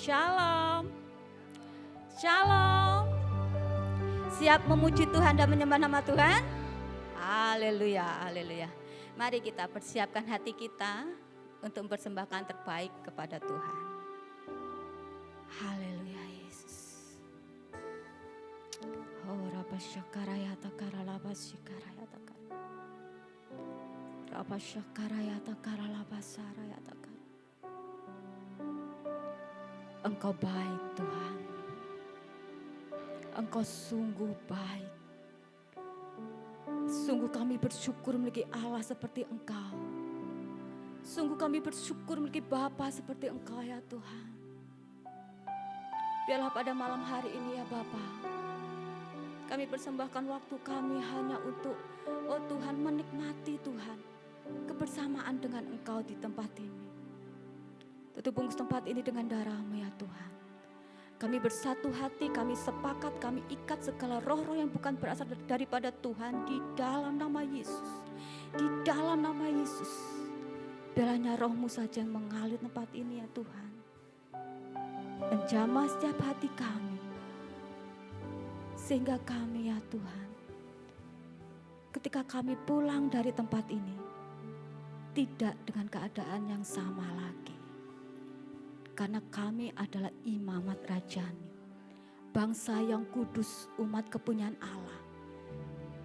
Shalom. Shalom. Siap memuji Tuhan dan menyembah nama Tuhan? Haleluya, haleluya. Mari kita persiapkan hati kita untuk mempersembahkan terbaik kepada Tuhan. Haleluya Yesus. Oh rabasyakarayata karalabasykarayata kar. Rabasyakarayata karalabasarayata kar. Engkau baik Tuhan. Engkau sungguh baik. Sungguh kami bersyukur memiliki Allah seperti Engkau. Sungguh kami bersyukur memiliki Bapa seperti Engkau ya Tuhan. Biarlah pada malam hari ini ya Bapa, kami persembahkan waktu kami hanya untuk Tuhan menikmati Tuhan kebersamaan dengan Engkau di tempat ini. Tutup bungkus tempat ini dengan darah-Mu ya Tuhan. Kami bersatu hati, kami sepakat, kami ikat segala roh-roh yang bukan berasal daripada Tuhan di dalam nama Yesus. Di dalam nama Yesus. Biarlah roh-Mu saja yang mengalir tempat ini ya Tuhan. Menjamah setiap hati kami. Sehingga kami ya Tuhan, ketika kami pulang dari tempat ini, tidak dengan keadaan yang sama lagi. Karena kami adalah imamat rajani, bangsa yang kudus, umat kepunyaan Allah,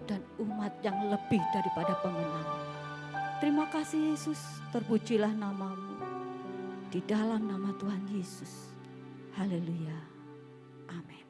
dan umat yang lebih daripada pemenang. Terima kasih Yesus, terpujilah nama-Mu di dalam nama Tuhan Yesus. Haleluya, amin.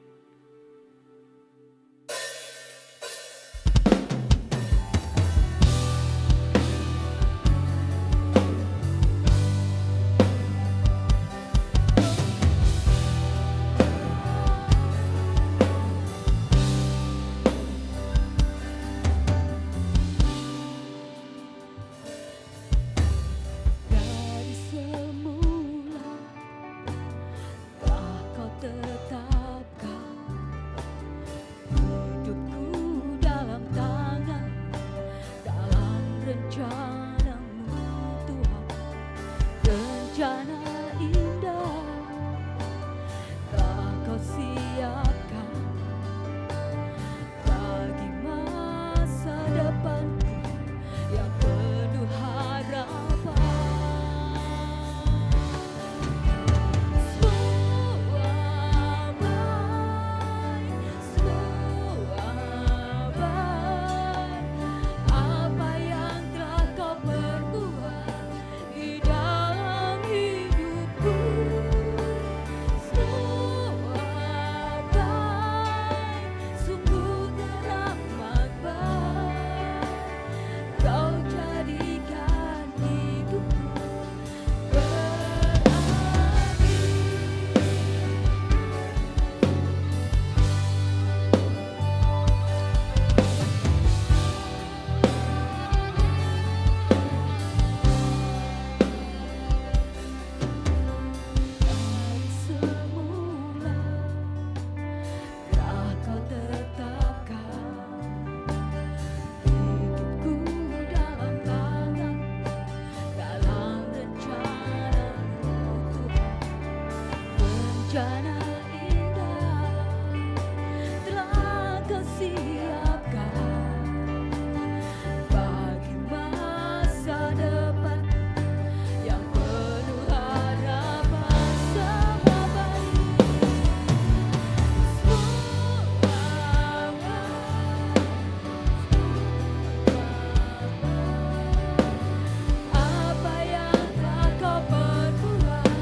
Apa yang telah Kau perbuat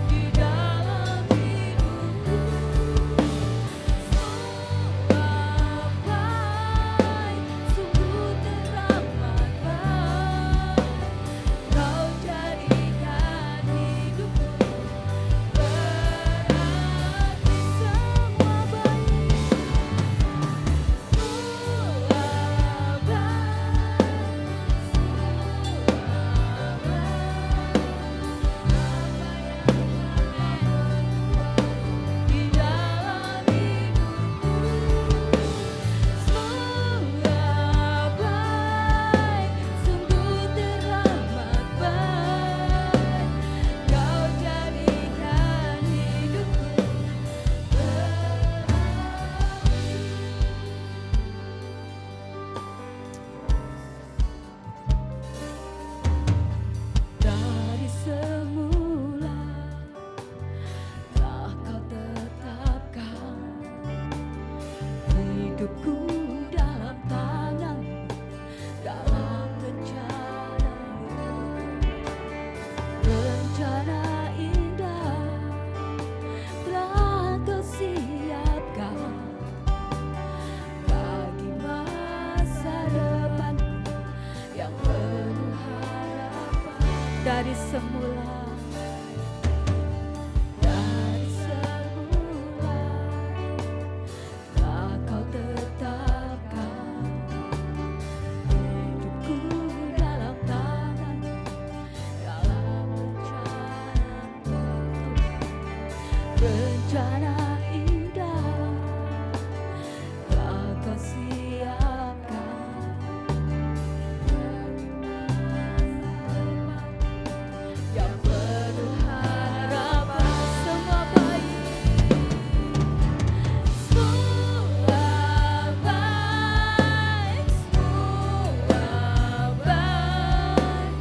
di dalam hidup dari semula. Rencana indah telah Kau siapkan, yang penuh harapan semua baik, semua baik, semua baik.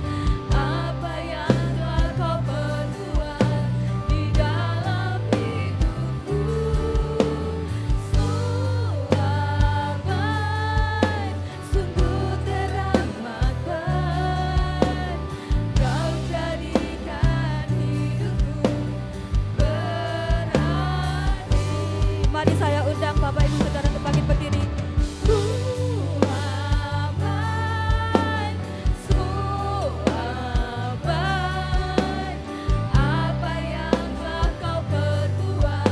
Apa yang telah Kau perbuat di dalam hidupku, semua baik, sungguh teramat baik. Kau jadikan hidupku berarti. Mari saya undang Bapak Ibu Saudara untuk bangkit berdiri. Semua baik, semua baik. Apa yang telah Kau perbuat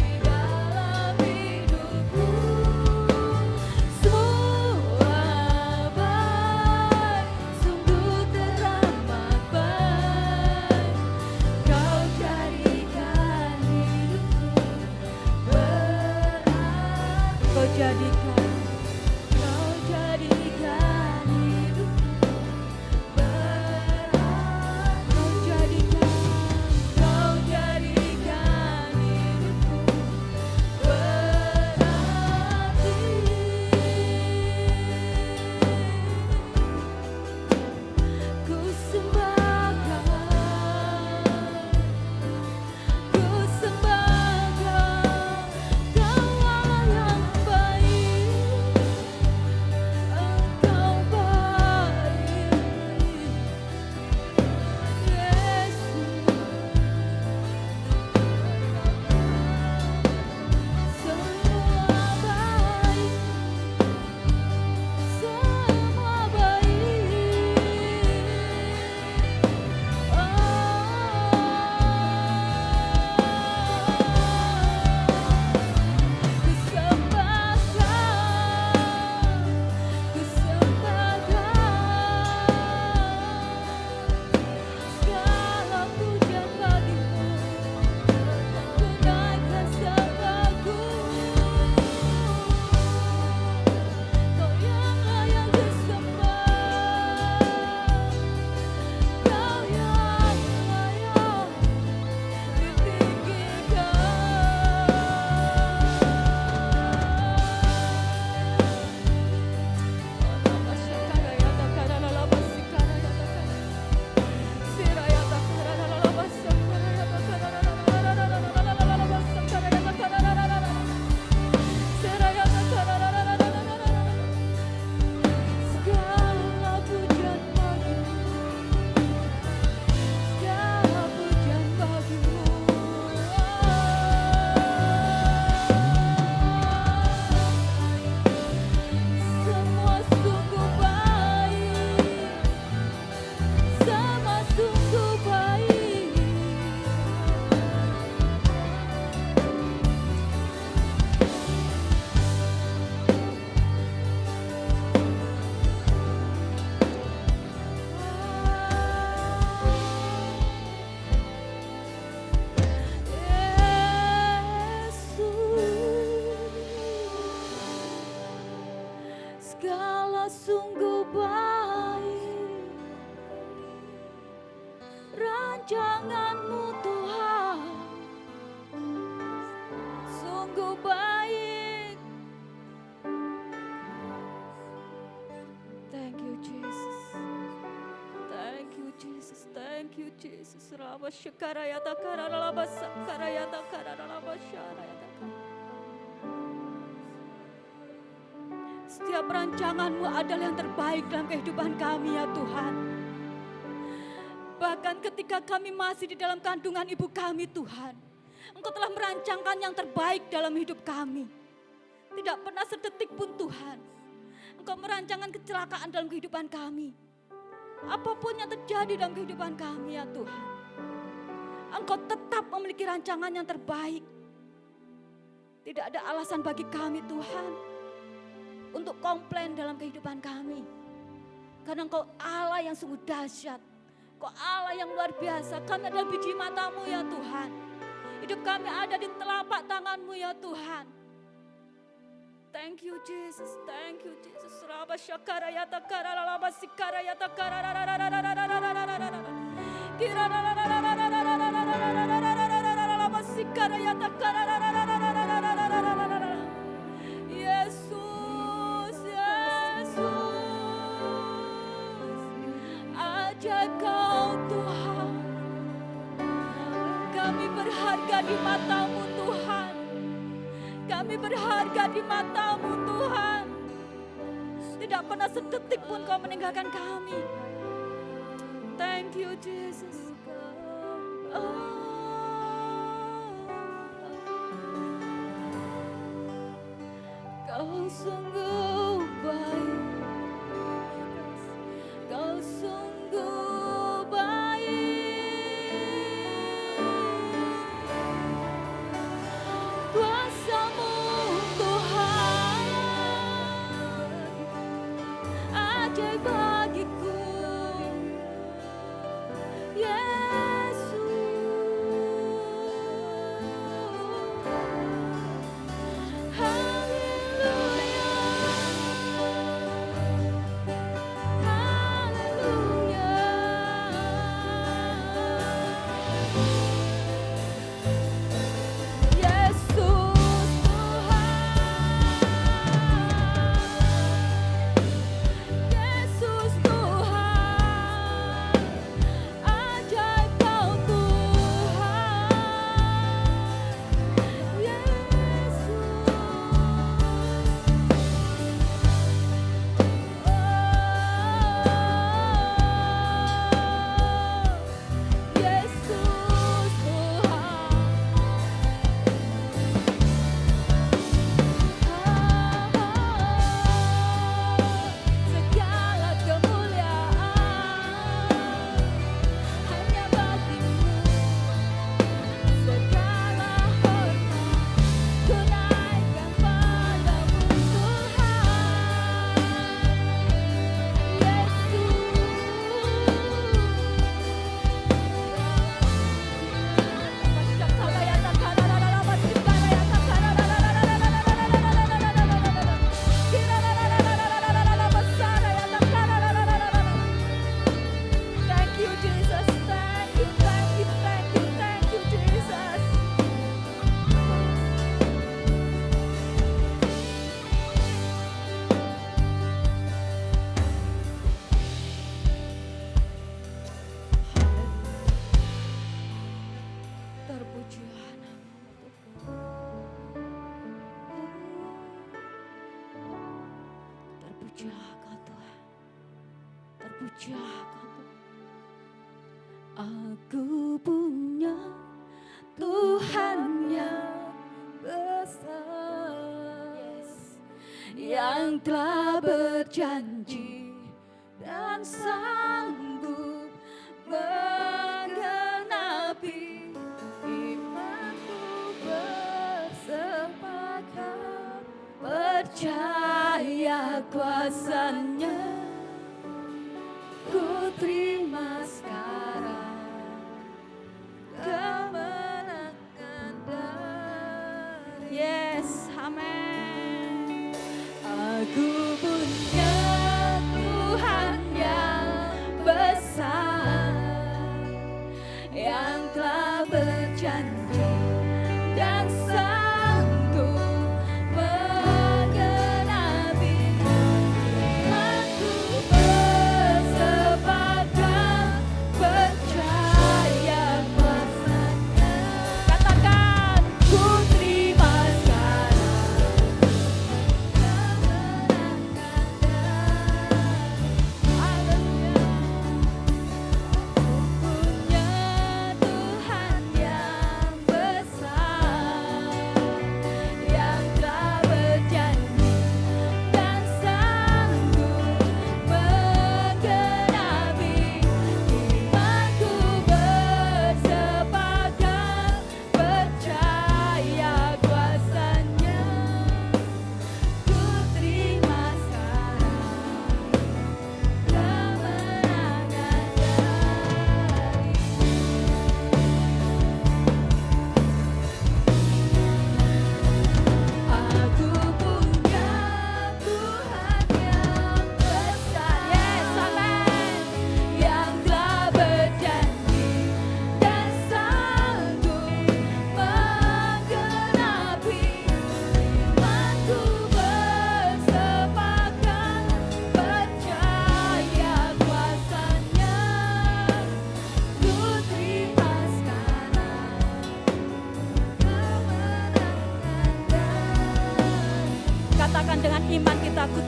di dalam hidupku, semua baik, sungguh teramat baik. Kau jadikan hidupku berarti. Kau jadikan hidupku berarti. Kau jadikan hidupku berarti. Ku sembahkan, Kau Allah yang baik, Engkau baik, Yesus. Semua baik, semua segala pujian bagimu, ku naikkan sembahku. Kau yang layak disembah, Kau yang layak segala pujian bagimu. Semua sungguh baik, semua sungguh baik. Yesus, segala sungguh baik, rancangan-Mu Tuhan, sungguh baik. Thank you Jesus, thank you Jesus, thank you Jesus. Rama Shekarayata Karalaba Sakarayata Karalaba Sharayata. Setiap rancangan-Mu adalah yang terbaik dalam kehidupan kami ya Tuhan. Bahkan ketika kami masih di dalam kandungan ibu kami Tuhan, Engkau telah merancangkan yang terbaik dalam hidup kami. Tidak pernah sedetik pun Tuhan Engkau merancangkan kecelakaan dalam kehidupan kami. Apapun yang terjadi dalam kehidupan kami ya Tuhan, Engkau tetap memiliki rancangan yang terbaik. Tidak ada alasan bagi kami Tuhan untuk komplain dalam kehidupan kami. Karena Engkau Allah yang sungguh dahsyat. Engkau Allah yang luar biasa. Kami adalah biji mata-Mu ya Tuhan. Hidup kami ada di telapak tangan-Mu ya Tuhan. Thank you Jesus, thank you Jesus. Rabba syakara ya takara laba sikara ya takara. Kira laba sikara ya takara. Yesus, Yesus. Ajaib Kau Tuhan. Kami berharga di mata-Mu Tuhan. Kami berharga di mata-Mu Tuhan. Tidak pernah sedetik pun Kau meninggalkan kami. Thank you Jesus. Kau sungguh baik. Kau sungguh baik. Kuasa-Mu Tuhan ajaib bagiku. Yesus. Haleluya. Haleluya. Yesus Tuhan. Yesus Tuhan. Ajaib Kau Tuhan. Yesus. Yesus Tuhan. Segala kemuliaan hanya bagi-Mu. Segala hormat ku naikkan padamu Tuhan. Thank you Jesus, thank you, thank you, thank you, thank you Jesus. Terpujilah nama-Mu Tuhan. Terpujilah Kau Tuhan. Terpujilah Kau Tuhan. Aku punya Tuhan yang besar, yang telah berjanji dan sanggup menggenapi imanku. Bersepakat percaya kuasa-Nya, ku terima sekarang kemenangan dari. Yes, amin. Aku punya Tuhan yang besar, yang telah berjanji dan sanggup menggenapi imanku. Bersepakat percaya kuasa-Nya. Katakan, ku terima sekarang kemenangan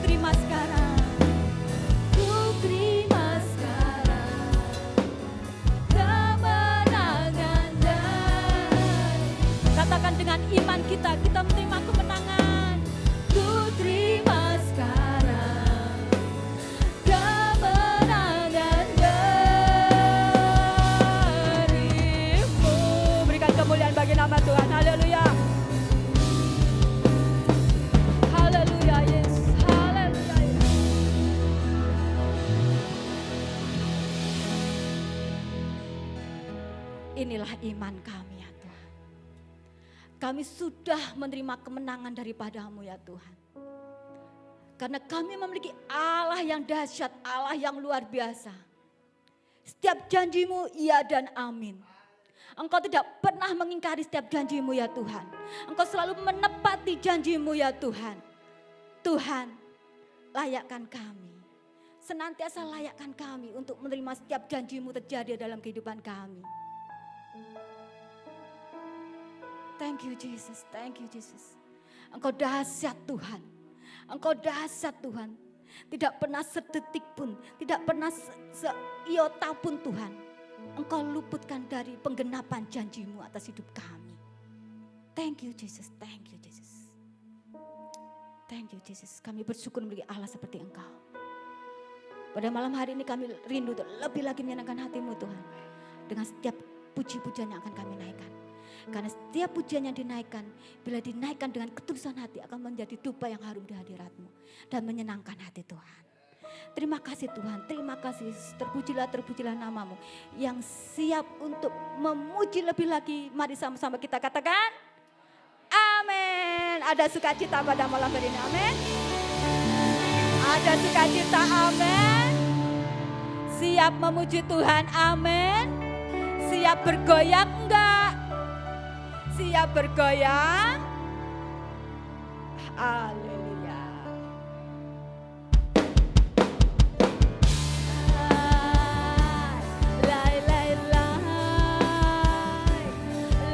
terima sekarang. Ku terima sekarang kemenangan dari. Katakan dengan iman kita menerima kemenangan. Ku terima sekarang kemenangan darimu. Berikan kemuliaan bagi nama Tuhan. Haleluya. Haleluya Yesus. Haleluya Yesus. Inilah iman kami ya Tuhan. Kami sudah menerima kemenangan daripada-Mu ya Tuhan. Karena kami memiliki Allah yang dahsyat, Allah yang luar biasa. Setiap janji-Mu iya dan amin. Engkau tidak pernah mengingkari setiap janji-Mu ya Tuhan. Engkau selalu menepati janji-Mu ya Tuhan. Tuhan, layakkan kami. Senantiasa layakkan kami untuk menerima setiap janji-Mu terjadi dalam kehidupan kami. Thank you Jesus, thank you Jesus. Engkau dahsyat Tuhan. Engkau dahsyat Tuhan. Tidak pernah sedetik pun, tidak pernah seiota pun Tuhan. Engkau luputkan dari penggenapan janji-Mu atas hidup kami. Thank you Jesus, thank you Jesus. Thank you Jesus. Kami bersyukur memiliki Allah seperti Engkau. Pada malam hari ini kami rindu untuk lebih lagi menyenangkan hati-Mu Tuhan. Dengan setiap puji-pujian yang akan kami naikkan. Karena setiap pujian yang dinaikkan, bila dinaikkan dengan ketulusan hati akan menjadi dupa yang harum di hadirat-Mu. Dan menyenangkan hati Tuhan. Terima kasih Tuhan, terima kasih. Terpujilah nama-Mu yang siap untuk memuji lebih lagi. Mari sama-sama kita katakan, amin. Ada sukacita pada malam hari ini, amin. Ada sukacita, amin. Siap memuji Tuhan, amin. Siap bergoyang enggak? Siap bergoyang. Haleluya. Lai lai lai.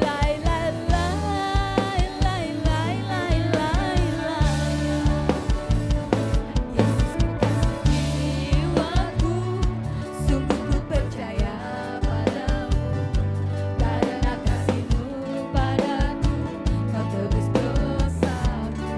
Lai lai lai. Lai lai lai lai lai. Yesus kekasih jiwaku, sungguh ku percaya padamu. Karena kasih-Mu padaku, Kau tebus dosaku.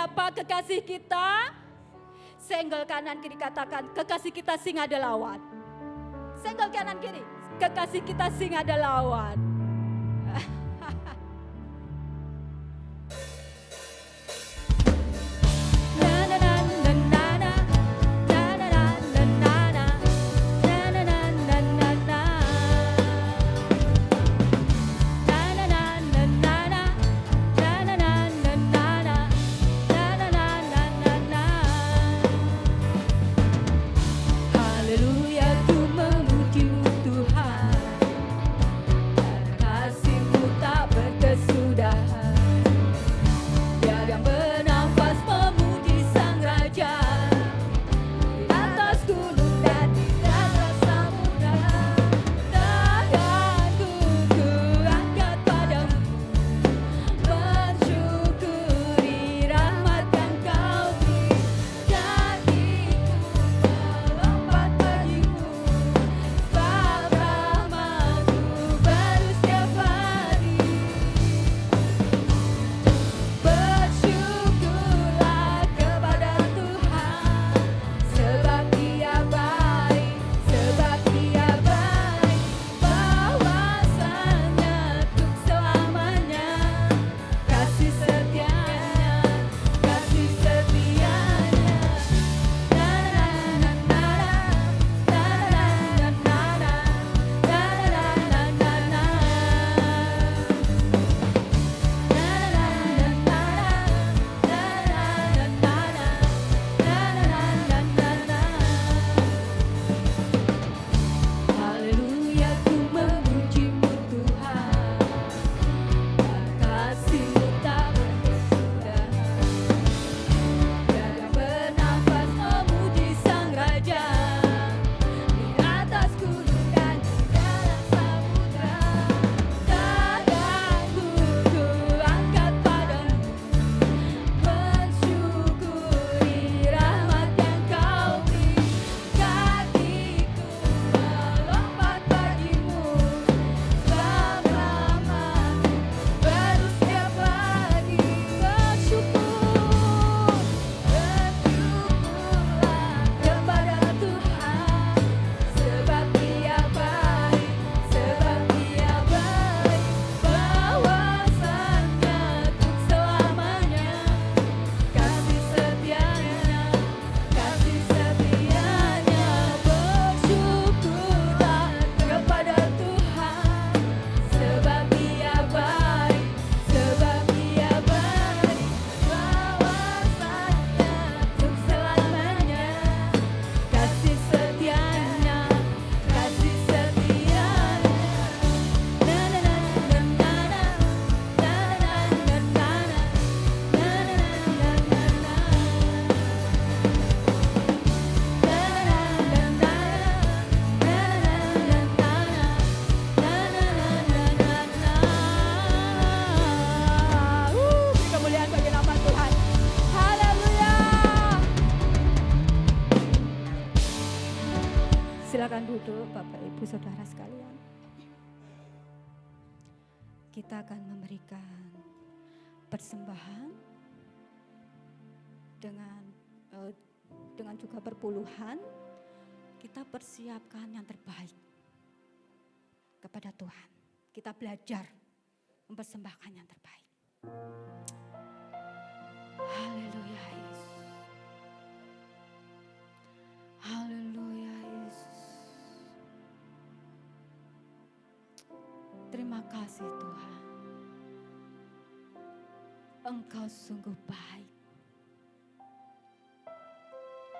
siapa kekasih kita? Senggol kanan kiri katakan, kekasih kita singa ada lawan. Senggol kanan kiri, kekasih kita singa ada lawan. Haleluya, ku memuji-Mu Tuhan. Kasih-Mu tak berkesudahan. Biar yang bernafas memuji Sang Raja. Di atas gunung dan di atas samudra. Tanganku ku angkat padamu, bersyukuri rahmat yang Kau beri. Kakiku melompat bagimu, sebab rahmat-Mu baru setiap hari. Bersyukurlah kepada Tuhan, sebab Dia baik, sebab Dia baik. Bahwasanya untuk selamanya, kasih setianya, kasih setianya. Haleluya, ku memuji-Mu Tuhan. Kasih-Mu tak berkesudahan. Biar yang bernafas memuji Sang Raja. Di atas gunung dan di dalam samudra. Tanganku ku angkat padamu, bersyukuri rahmat yang Kau beri. Kakiku melompat bagimu, sebab rahmat-Mu baru setiap pagi. Bersyukurlah kepada Tuhan, sebab Dia baik, sebab Dia baik. Bahwasanya untuk selamanya, kasih setianya, kasih setianya. Bersyukurlah kepada Tuhan, sebab Dia baik, sebab Dia baik. Bahwasanya untuk selamanya, kasih setianya, kasih setianya. Beri kemuliaan bagi nama Tuhan. Haleluya. Silakan duduk Bapak Ibu Saudara sekalian. Kita akan memberikan persembahan dengan juga perpuluhan. Kita persiapkan yang terbaik kepada Tuhan. Kita belajar mempersembahkan yang terbaik. Haleluya Yesus. Haleluya Yesus. Terima kasih Tuhan. Engkau sungguh baik.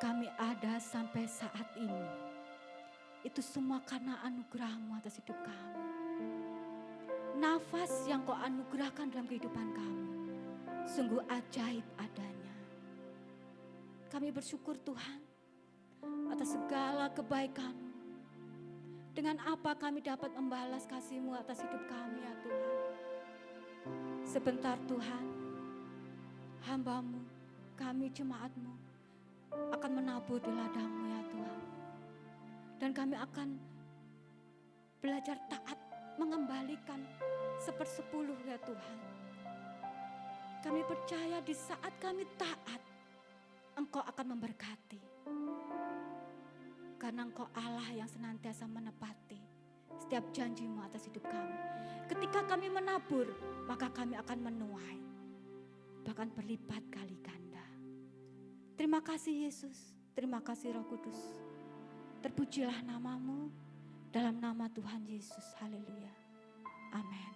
Kami ada sampai saat ini. Itu semua karena anugerah-Mu atas hidup kami. Nafas yang Kau anugerahkan dalam kehidupan kami sungguh ajaib adanya. Kami bersyukur Tuhan atas segala kebaikan-Mu. Dengan apa kami dapat membalas kasih-Mu atas hidup kami ya Tuhan. Sebentar Tuhan, hamba-Mu, kami jemaat-Mu akan menabur di ladang-Mu ya Tuhan. Dan kami akan belajar taat mengembalikan 1/10 ya Tuhan. Kami percaya di saat kami taat, Engkau akan memberkati. Karena Engkau Allah yang senantiasa menepati setiap janji-Mu atas hidup kami. Ketika kami menabur, maka kami akan menuai, bahkan berlipat kali ganda. Terima kasih Yesus, terima kasih Roh Kudus. Terpujilah nama-Mu dalam nama Tuhan Yesus. Haleluya. Amin.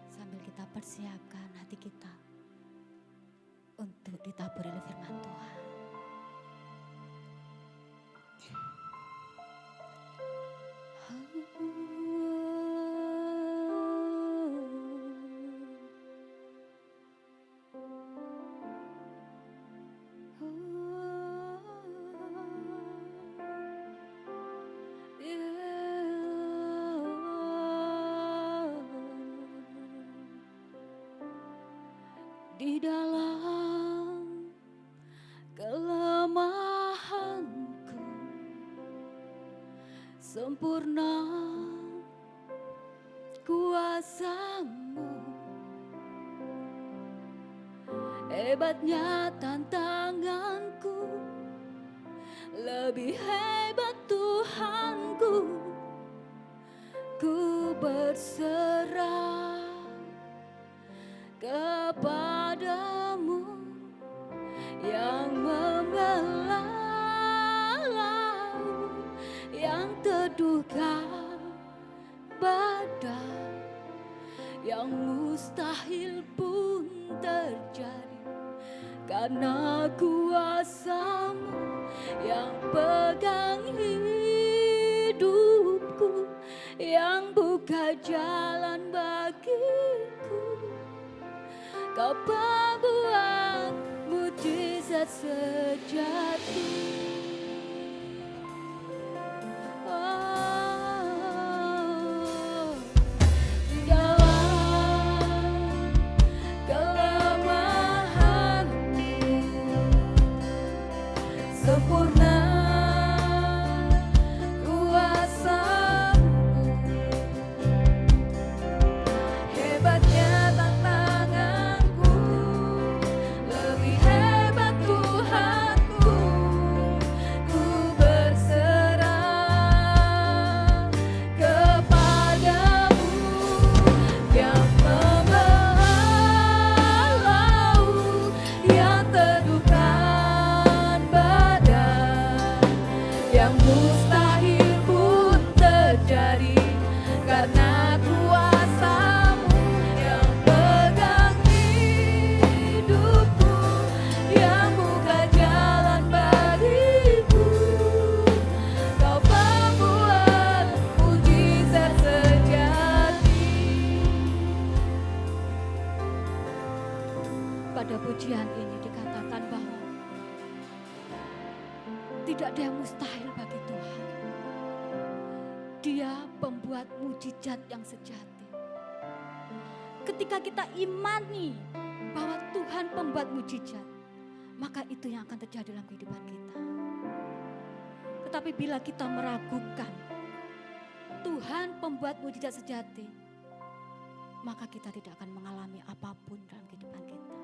Sambil kita persiapkan hati kita untuk ditaburi oleh firman Tuhan. Di dalam kelemahanku sempurna kuasa-Mu, hebatnya tantanganku, lebih hebat Tuhanku. Ku berserah kepadamu yang membelah laut, yang teduhkan badai, yang mustahil pun terjadi karena kuasa-Mu yang pegang hidupku, yang buka jalan bagiku. Kau pembuat mujizat sejati. Oh, di dalam kelemahanku sempurna kuasa-Mu, hebatnya pada pujian ini dikatakan bahwa tidak ada yang mustahil bagi Tuhan. Dia pembuat mujizat yang sejati. Ketika kita imani bahwa Tuhan pembuat mujizat, maka itu yang akan terjadi dalam kehidupan kita. Tetapi bila kita meragukan Tuhan pembuat mujizat sejati, maka kita tidak akan mengalami apapun dalam kehidupan kita.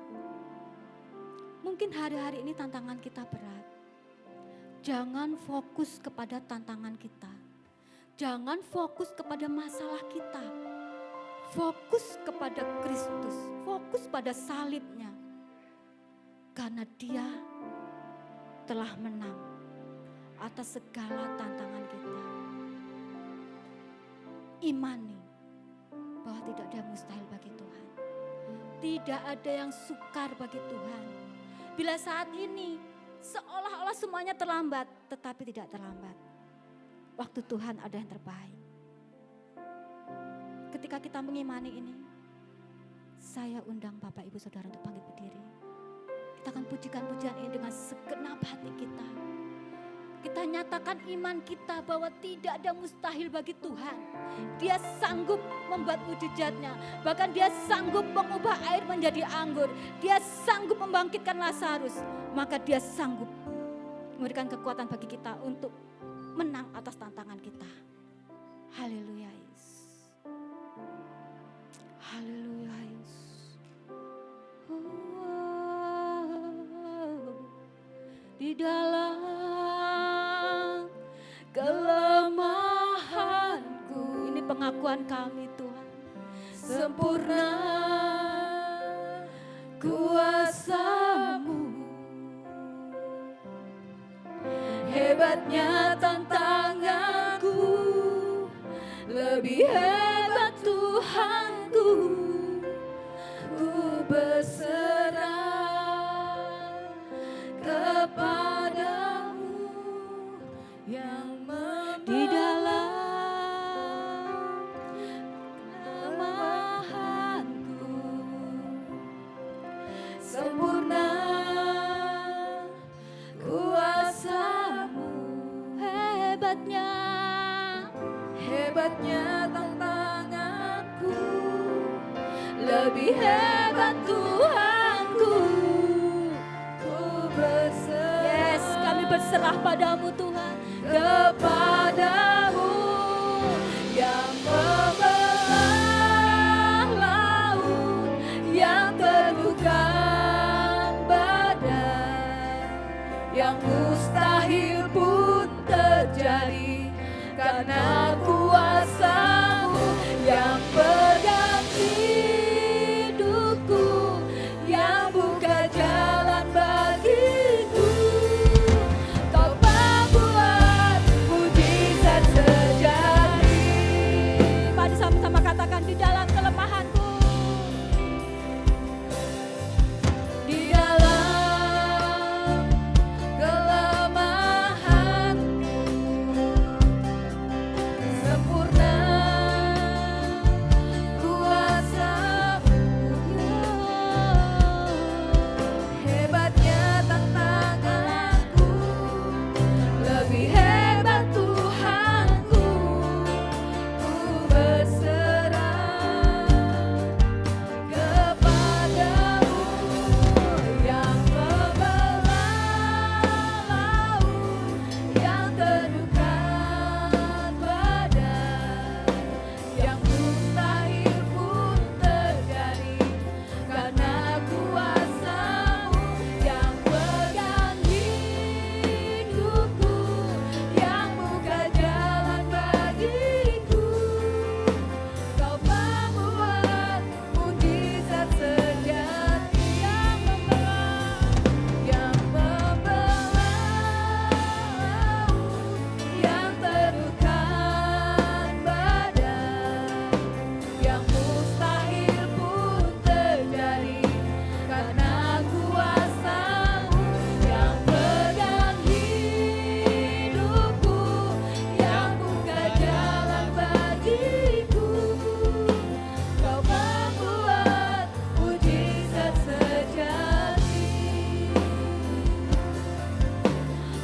Mungkin hari-hari ini tantangan kita berat. Jangan fokus kepada tantangan kita. Jangan fokus kepada masalah kita. Fokus kepada Kristus. Fokus pada salibnya. Karena Dia telah menang atas segala tantangan kita. Imani bahwa tidak ada yang mustahil bagi Tuhan. Tidak ada yang sukar bagi Tuhan. Bila saat ini seolah-olah semuanya terlambat, tetapi tidak terlambat. Waktu Tuhan ada yang terbaik. Ketika kita mengimani ini, saya undang Bapak Ibu Saudara untuk bangkit berdiri. Kita akan pujikan pujian ini dengan segenap hati kita. Kita nyatakan iman kita bahwa tidak ada mustahil bagi Tuhan. Dia sanggup membuat mujizatnya. Bahkan dia sanggup mengubah air menjadi anggur. Dia sanggup membangkitkan Lazarus. Maka dia sanggup memberikan kekuatan bagi kita untuk menang atas tantangan kita. Haleluya Yesus. Haleluya Yesus. Di dalam kelemahanku, ini pengakuan kami Tuhan, sempurna kuasa-Mu, hebatnya tantanganku, lebih hebat Tuhanku, ku berserah kepadamu yang di dalam kelemahanku, sempurna kuasa-Mu, hebatnya tantanganku, lebih hebat Tuhanku, ku berserah. Yes, kami berserah padamu Tuhan, kepadamu yang membelah laut, yang teguhkan badai, yang mustahil pun terjadi karena kuasa-Mu, yang pegang hidupku, yang buka jalan bagiku. Kau membuat mujizat terjadi. Mari sama-sama katakan, di dalam kelemahanku, di dalam kelemahanku, sempurna kuasa-Mu, hebatnya tantanganku, lebih hebat Tuhanku, ku berserah kepadamu, yang membelah laut, yang teguhkan badai, yang mustahil pun terjadi karena kuasa-Mu, yang pegang hidupku, yang buka jalan bagiku. Kau membuat mujizat sejati, yang membelah laut, yang teguhkan badai, yang mustahil pun terjadi karena kuasa-Mu, yang pegang hidupku, yang buka jalan bagiku. Kau membuat mujizat sejati.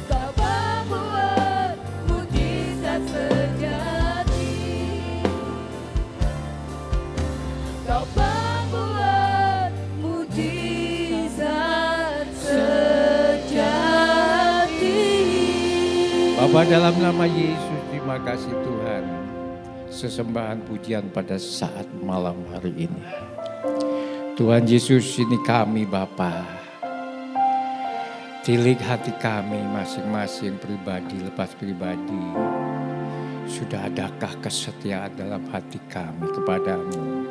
Kau membuat mujizat sejati. Kau membuat mujizat sejati. Bapa, dalam nama Yesus, terima kasih Tuhan. Sesembahan pujian pada saat malam hari ini. Tuhan Yesus, ini kami Bapa. Tilik hati kami masing-masing pribadi lepas pribadi. Sudah adakah kesetiaan dalam hati kami kepadamu?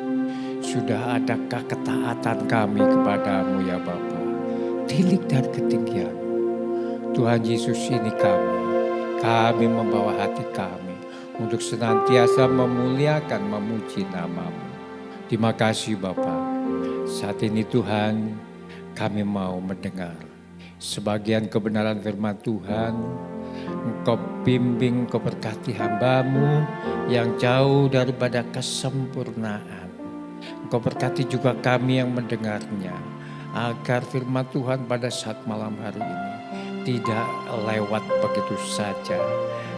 Sudah adakah ketaatan kami kepadamu ya Bapa? Tilik dan ketinggian. Tuhan Yesus, ini kami membawa hati kami untuk senantiasa memuliakan, memuji nama-Mu. Terima kasih Bapa. Saat ini Tuhan, kami mau mendengar sebagian kebenaran firman Tuhan. Engkau bimbing, Engkau berkati hamba-Mu yang jauh daripada kesempurnaan. Engkau berkati juga kami yang mendengarnya, agar firman Tuhan pada saat malam hari ini tidak lewat begitu saja.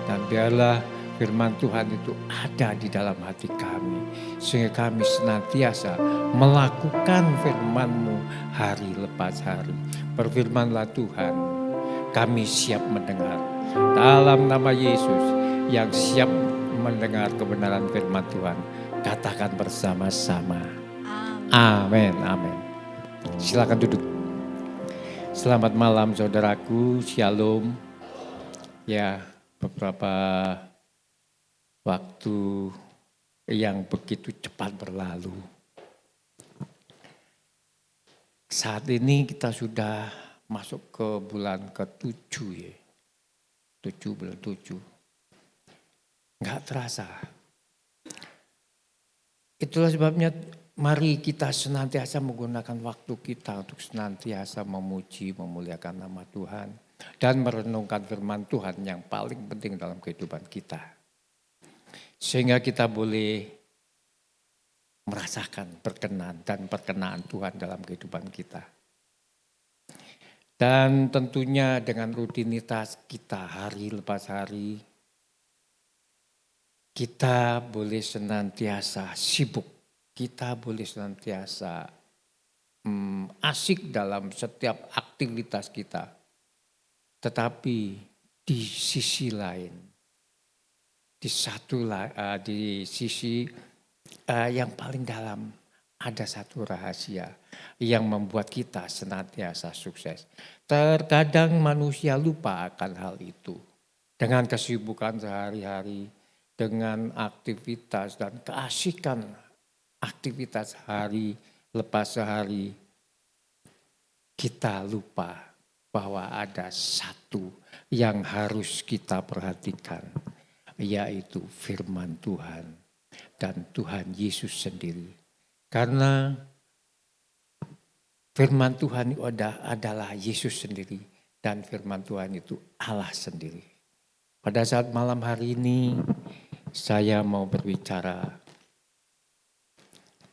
Dan biarlah firman Tuhan itu ada di dalam hati kami, sehingga kami senantiasa melakukan firman-Mu hari lepas hari. Berfirmanlah Tuhan, kami siap mendengar. Dalam nama Yesus yang siap mendengar kebenaran firman Tuhan, katakan bersama-sama. Amin, amin. Silakan duduk. Selamat malam saudaraku, shalom. Ya, beberapa waktu yang begitu cepat berlalu. Saat ini kita sudah masuk ke bulan ke-7 ya. 7 bulan 7. Enggak terasa. Itulah sebabnya mari kita senantiasa menggunakan waktu kita untuk senantiasa memuji, memuliakan nama Tuhan. Dan merenungkan firman Tuhan yang paling penting dalam kehidupan kita. Sehingga kita boleh merasakan berkenan dan perkenaan Tuhan dalam kehidupan kita. Dan tentunya dengan rutinitas kita hari lepas hari, kita boleh senantiasa sibuk, kita boleh senantiasa asik dalam setiap aktivitas kita. Tetapi di sisi lain, di sisi yang paling dalam ada satu rahasia yang membuat kita senantiasa sukses. Terkadang manusia lupa akan hal itu. Dengan kesibukan sehari-hari, dengan aktivitas dan keasikan aktivitas hari lepas hari, kita lupa bahwa ada satu yang harus kita perhatikan, yaitu firman Tuhan dan Tuhan Yesus sendiri. Karena firman Tuhan itu adalah Yesus sendiri dan firman Tuhan itu Allah sendiri. Pada saat malam hari ini saya mau berbicara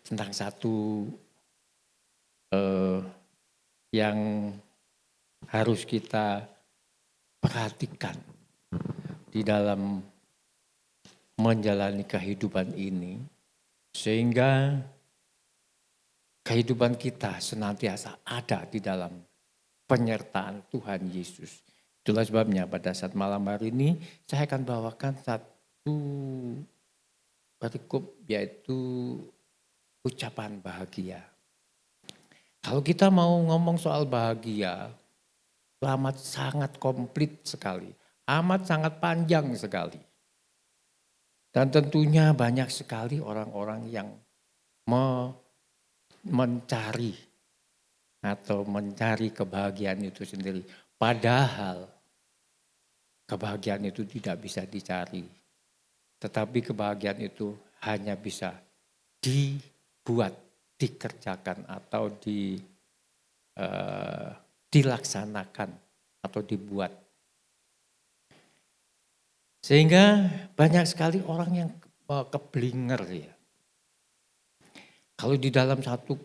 tentang satu yang harus kita perhatikan di dalam menjalani kehidupan ini, sehingga kehidupan kita senantiasa ada di dalam penyertaan Tuhan Yesus. Itulah sebabnya pada saat malam hari ini saya akan bawakan satu perikop, yaitu ucapan bahagia. Kalau kita mau ngomong soal bahagia, amat sangat komplit sekali, amat sangat panjang sekali. Dan tentunya banyak sekali orang-orang yang mencari kebahagiaan itu sendiri. Padahal kebahagiaan itu tidak bisa dicari. Tetapi kebahagiaan itu hanya bisa dibuat, dikerjakan atau dilaksanakan atau dibuat. Sehingga banyak sekali orang yang keblinger ya. Kalau di dalam satu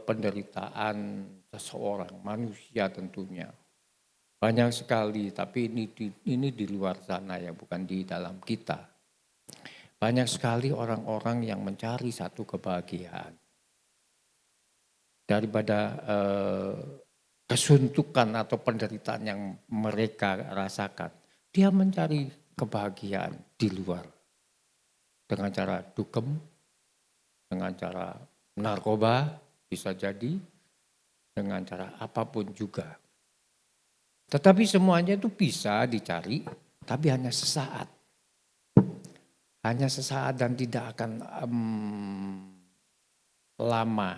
penderitaan seseorang, manusia tentunya, banyak sekali, tapi ini di luar sana ya, bukan di dalam kita. Banyak sekali orang-orang yang mencari satu kebahagiaan. Daripada kesuntukan atau penderitaan yang mereka rasakan, dia mencari kebahagiaan di luar. Dengan cara dukem, dengan cara narkoba bisa jadi, dengan cara apapun juga. Tetapi semuanya itu bisa dicari, tapi hanya sesaat. Hanya sesaat dan tidak akan lama.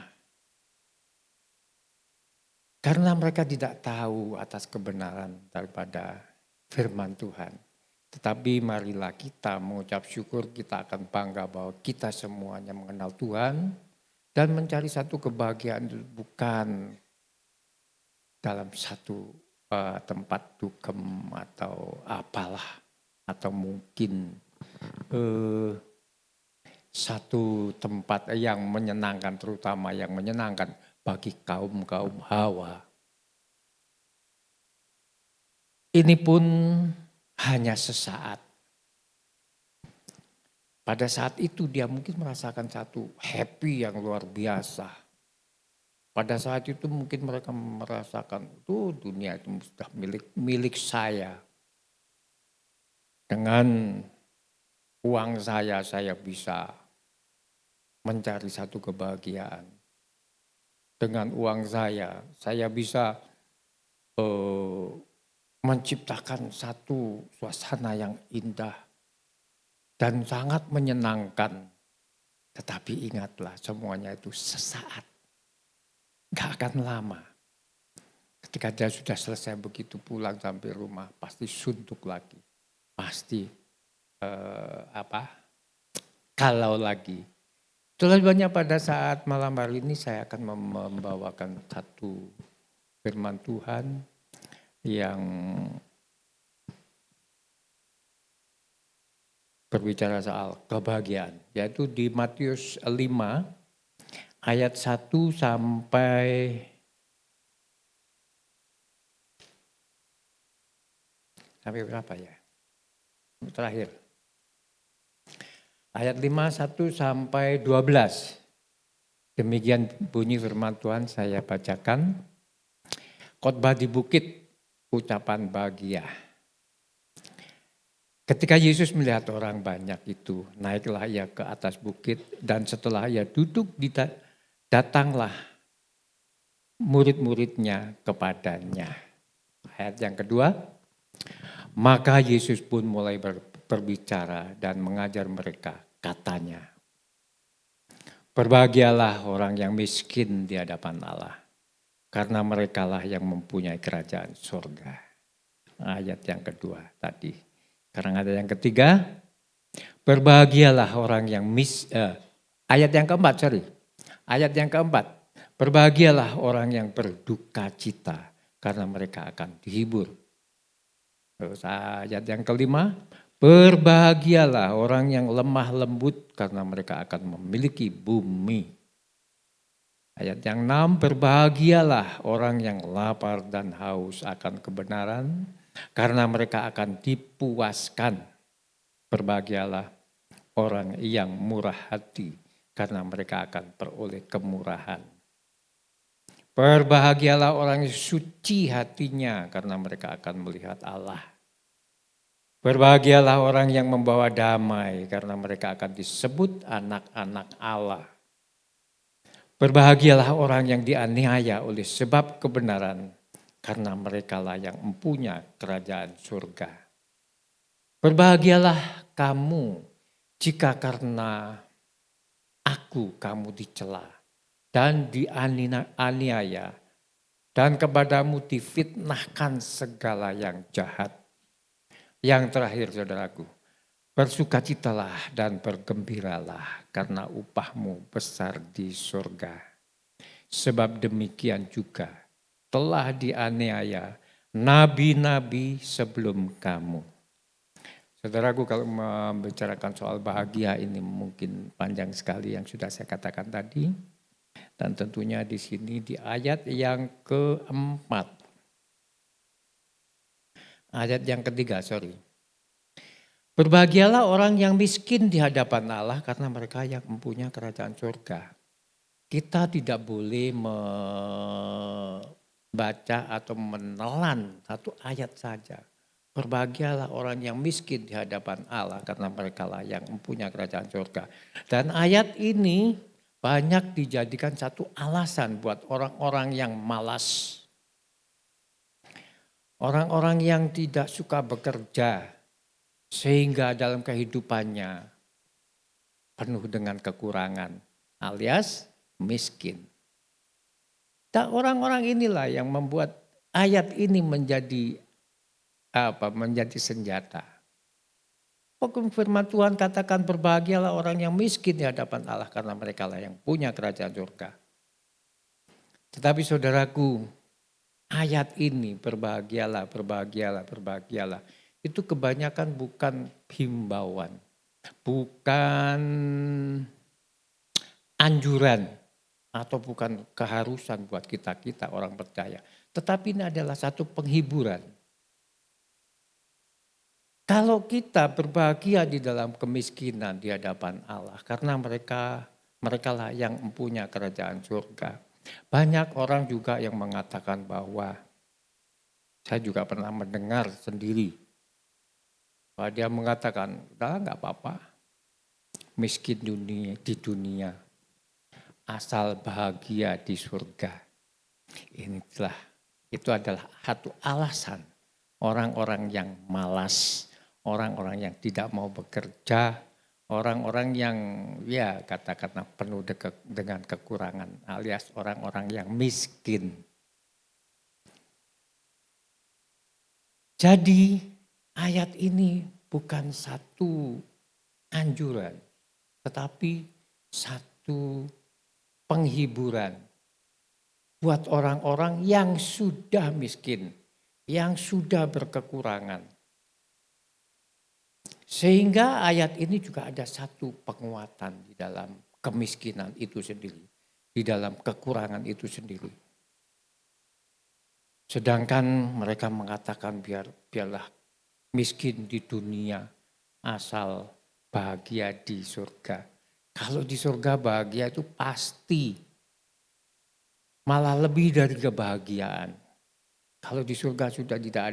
Karena mereka tidak tahu atas kebenaran daripada firman Tuhan. Tetapi marilah kita mengucap syukur, kita akan bangga bahwa kita semuanya mengenal Tuhan. Dan mencari satu kebahagiaan itu bukan dalam satu tempat dukem atau apalah. Atau mungkin satu tempat yang menyenangkan, terutama yang menyenangkan bagi kaum-kaum Hawa. Ini pun hanya sesaat. Pada saat itu dia mungkin merasakan satu happy yang luar biasa. Pada saat itu mungkin mereka merasakan, tuh dunia itu sudah milik saya. Dengan uang saya bisa mencari satu kebahagiaan. Dengan uang saya bisa menciptakan satu suasana yang indah dan sangat menyenangkan. Tetapi ingatlah, semuanya itu sesaat. Gak akan lama. Ketika dia sudah selesai begitu pulang sampai rumah, pasti suntuk lagi. Pasti kalau lagi. Itulah sebabnya pada saat malam hari ini saya akan membawakan satu firman Tuhan yang berbicara soal kebahagiaan. Yaitu di Matius 5 ayat 1 sampai berapa ya? Terakhir. Ayat 5, 1 sampai 12. Demikian bunyi firman Tuhan, saya bacakan. Khotbah di bukit, ucapan bahagia. Ketika Yesus melihat orang banyak itu, naiklah ia ke atas bukit dan setelah ia duduk, datanglah murid-muridnya kepadanya. Ayat yang kedua, maka Yesus pun mulai berbicara dan mengajar mereka, katanya, berbahagialah orang yang miskin di hadapan Allah, karena merekalah yang mempunyai kerajaan surga. Ayat yang kedua tadi. Sekarang ada yang ketiga, berbahagialah orang yang ayat yang keempat, berbahagialah orang yang berduka cita, karena mereka akan dihibur. Terus ayat yang kelima, berbahagialah orang yang lemah lembut karena mereka akan memiliki bumi. Ayat yang 6, berbahagialah orang yang lapar dan haus akan kebenaran karena mereka akan dipuaskan. Berbahagialah orang yang murah hati karena mereka akan beroleh kemurahan. Berbahagialah orang yang suci hatinya karena mereka akan melihat Allah. Berbahagialah orang yang membawa damai karena mereka akan disebut anak-anak Allah. Berbahagialah orang yang dianiaya oleh sebab kebenaran karena merekalah yang mempunyai kerajaan surga. Berbahagialah kamu jika karena aku kamu dicela dan dianiaya dan kepadamu difitnahkan segala yang jahat. Yang terakhir saudaraku, bersukacitalah dan bergembiralah karena upahmu besar di surga. Sebab demikian juga telah dianiaya nabi-nabi sebelum kamu. Saudaraku, kalau membicarakan soal bahagia ini mungkin panjang sekali yang sudah saya katakan tadi. Dan tentunya di sini di ayat yang keempat. Ayat yang ketiga, berbahagialah orang yang miskin di hadapan Allah karena mereka yang mempunyai kerajaan surga. Kita tidak boleh membaca atau menelan satu ayat saja. Berbahagialah orang yang miskin di hadapan Allah karena mereka lah yang mempunyai kerajaan surga. Dan ayat ini banyak dijadikan satu alasan buat orang-orang yang malas. Orang-orang yang tidak suka bekerja sehingga dalam kehidupannya penuh dengan kekurangan alias miskin. Dan orang-orang inilah yang membuat ayat ini menjadi senjata. Pokoknya firman Tuhan katakan berbahagialah orang yang miskin di hadapan Allah karena mereka lah yang punya kerajaan surga. Tetapi saudaraku, ayat ini berbahagialah, berbahagialah, berbahagialah. Itu kebanyakan bukan himbauan, bukan anjuran atau bukan keharusan buat kita orang percaya. Tetapi ini adalah satu penghiburan. Kalau kita berbahagia di dalam kemiskinan di hadapan Allah karena mereka lah yang mempunyai kerajaan surga. Banyak orang juga yang mengatakan bahwa saya juga pernah mendengar sendiri bahwa dia mengatakan, udah nggak apa-apa, miskin di dunia, asal bahagia di surga. Itu adalah satu alasan orang-orang yang malas, orang-orang yang tidak mau bekerja, orang-orang yang ya katakanlah penuh dengan kekurangan alias orang-orang yang miskin. Jadi ayat ini bukan satu anjuran, tetapi satu penghiburan buat orang-orang yang sudah miskin, yang sudah berkekurangan. Sehingga ayat ini juga ada satu penguatan di dalam kemiskinan itu sendiri. Di dalam kekurangan itu sendiri. Sedangkan mereka mengatakan biarlah miskin di dunia asal bahagia di surga. Kalau di surga bahagia itu pasti. Malah lebih dari kebahagiaan. Kalau di surga sudah tidak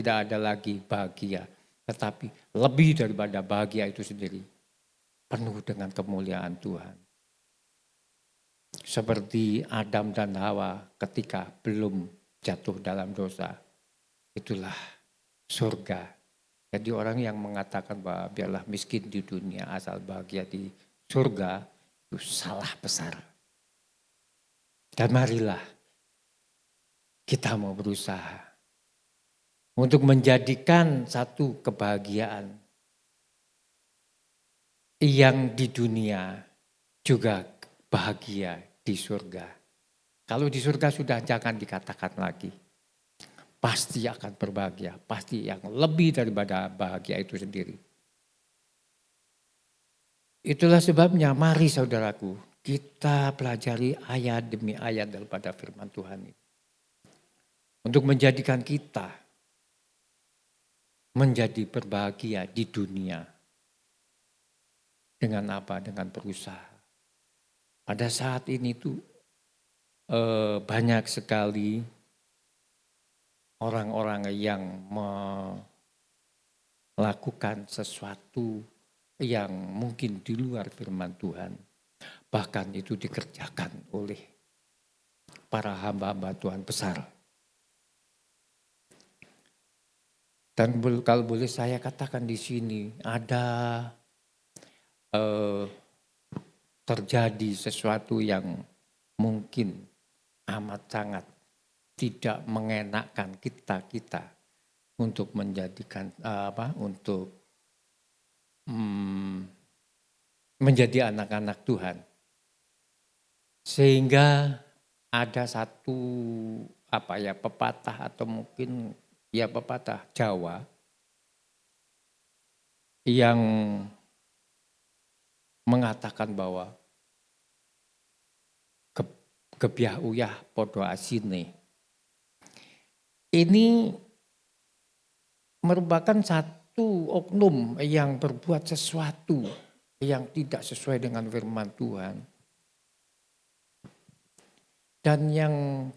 ada lagi bahagia. Tetapi lebih daripada bahagia itu sendiri. Penuh dengan kemuliaan Tuhan. Seperti Adam dan Hawa ketika belum jatuh dalam dosa. Itulah surga. Jadi orang yang mengatakan bahwa biarlah miskin di dunia asal bahagia di surga. Itu salah besar. Dan marilah kita mau berusaha. Untuk menjadikan satu kebahagiaan yang di dunia juga bahagia di surga. Kalau di surga sudah jangan dikatakan lagi. Pasti akan berbahagia, pasti yang lebih daripada bahagia itu sendiri. Itulah sebabnya mari saudaraku kita pelajari ayat demi ayat daripada firman Tuhan ini. Untuk menjadikan kita menjadi berbahagia di dunia. Dengan apa? Dengan berusaha. Pada saat ini tuh banyak sekali orang-orang yang melakukan sesuatu yang mungkin di luar firman Tuhan. Bahkan itu dikerjakan oleh para hamba-hamba Tuhan besar. Dan kalau boleh saya katakan di sini ada terjadi sesuatu yang mungkin amat sangat tidak mengenakkan kita untuk menjadikan untuk menjadi anak-anak Tuhan. Sehingga ada satu pepatah atau mungkin pepatah Jawa yang mengatakan bahwa gebyah uyah podo asine. Ini merupakan satu oknum yang berbuat sesuatu yang tidak sesuai dengan firman Tuhan. Dan yang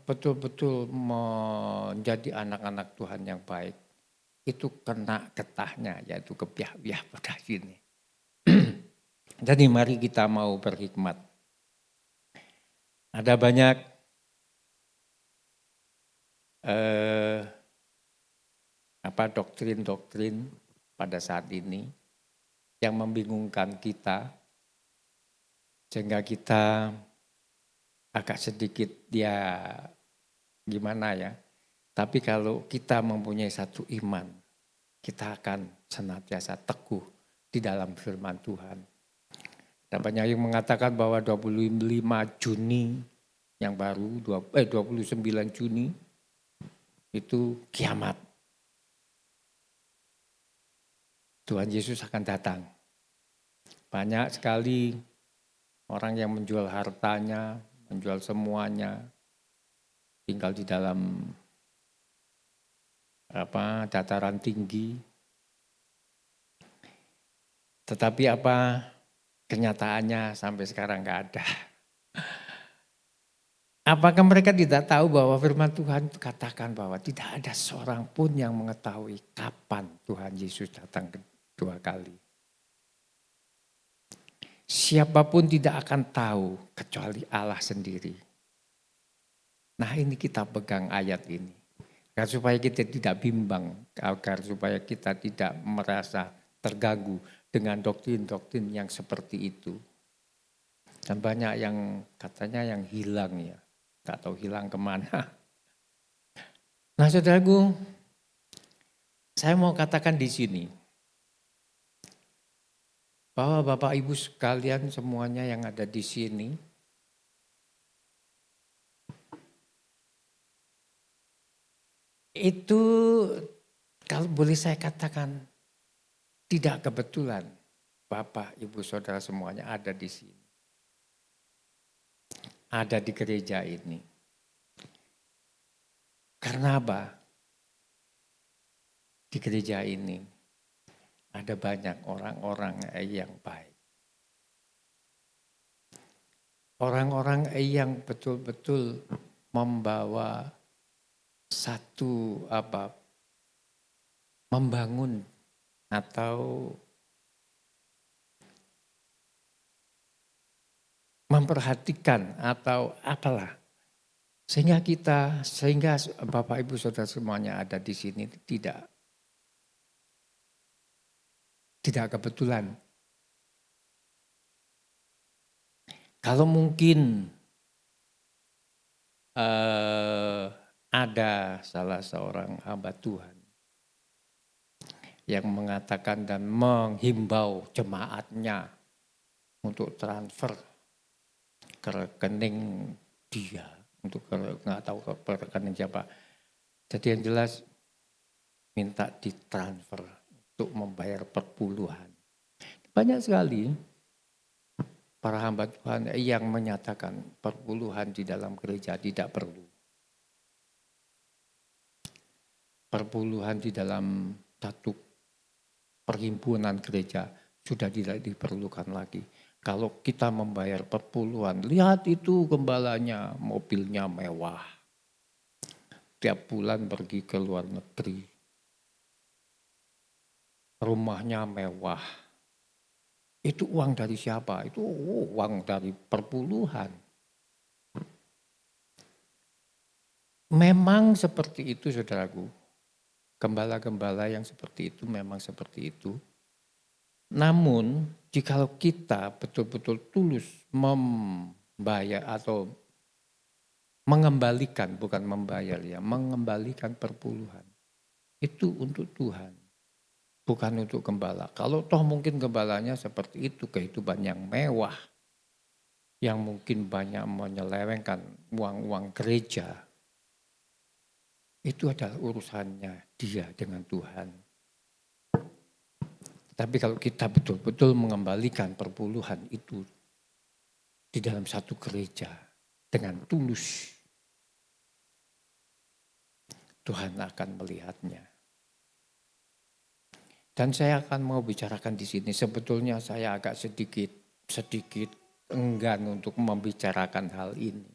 betul-betul menjadi anak-anak Tuhan yang baik, itu kena getahnya, yaitu kebiah-biah pada sini. Jadi mari kita mau berhikmat. Ada banyak doktrin-doktrin pada saat ini yang membingungkan kita, sehingga kita agak sedikit gimana ya. Tapi kalau kita mempunyai satu iman kita akan senantiasa teguh di dalam firman Tuhan. Dan banyak yang mengatakan bahwa 25 Juni yang baru, 29 Juni itu kiamat. Tuhan Yesus akan datang. Banyak sekali orang yang menjual hartanya, menjual semuanya, tinggal di dalam dataran tinggi. Tetapi kenyataannya sampai sekarang nggak ada. Apakah mereka tidak tahu bahwa firman Tuhan katakan bahwa tidak ada seorang pun yang mengetahui kapan Tuhan Yesus datang kedua kali. Siapapun tidak akan tahu kecuali Allah sendiri. Nah, ini kita pegang ayat ini. Agar supaya kita tidak bimbang, agar supaya kita tidak merasa terganggu dengan doktrin-doktrin yang seperti itu. Dan banyak yang katanya yang hilang ya. Gak tahu hilang kemana. Nah saudaraku, saya mau katakan di sini. Bahwa Bapak Ibu sekalian semuanya yang ada di sini. Itu kalau boleh saya katakan tidak kebetulan Bapak Ibu Saudara semuanya ada di sini. Ada di gereja ini. Karena apa? Di gereja ini ada banyak orang-orang yang baik. Orang-orang yang betul-betul membawa satu membangun atau memperhatikan atau apalah. Sehingga Bapak Ibu Saudara semuanya ada di sini tidak kebetulan. Kalau mungkin ada salah seorang hamba Tuhan yang mengatakan dan menghimbau jemaatnya untuk transfer ke rekening dia, untuk nggak tahu ke rekening siapa. Jadi yang jelas minta ditransfer untuk membayar perpuluhan. Banyak sekali para hamba Tuhan yang menyatakan perpuluhan di dalam gereja tidak perlu. Perpuluhan di dalam satu perhimpunan gereja sudah tidak diperlukan lagi. Kalau kita membayar perpuluhan, lihat itu gembalanya, mobilnya mewah. Tiap bulan pergi ke luar negeri. Rumahnya mewah. Itu uang dari siapa? Itu uang dari perpuluhan. Memang seperti itu saudaraku. Gembala-gembala yang seperti itu memang seperti itu. Namun jikalau kita betul-betul tulus membayar atau mengembalikan, bukan membayar ya, mengembalikan perpuluhan. Itu untuk Tuhan, bukan untuk gembala. Kalau toh mungkin gembalanya seperti itu, kehidupan yang mewah, yang mungkin banyak menyelewengkan uang-uang gereja. Itu adalah urusannya dia dengan Tuhan. Tapi kalau kita betul-betul mengembalikan perpuluhan itu di dalam satu gereja dengan tulus, Tuhan akan melihatnya. Dan saya akan mau bicarakan di sini. Sebetulnya saya agak sedikit enggan untuk membicarakan hal ini.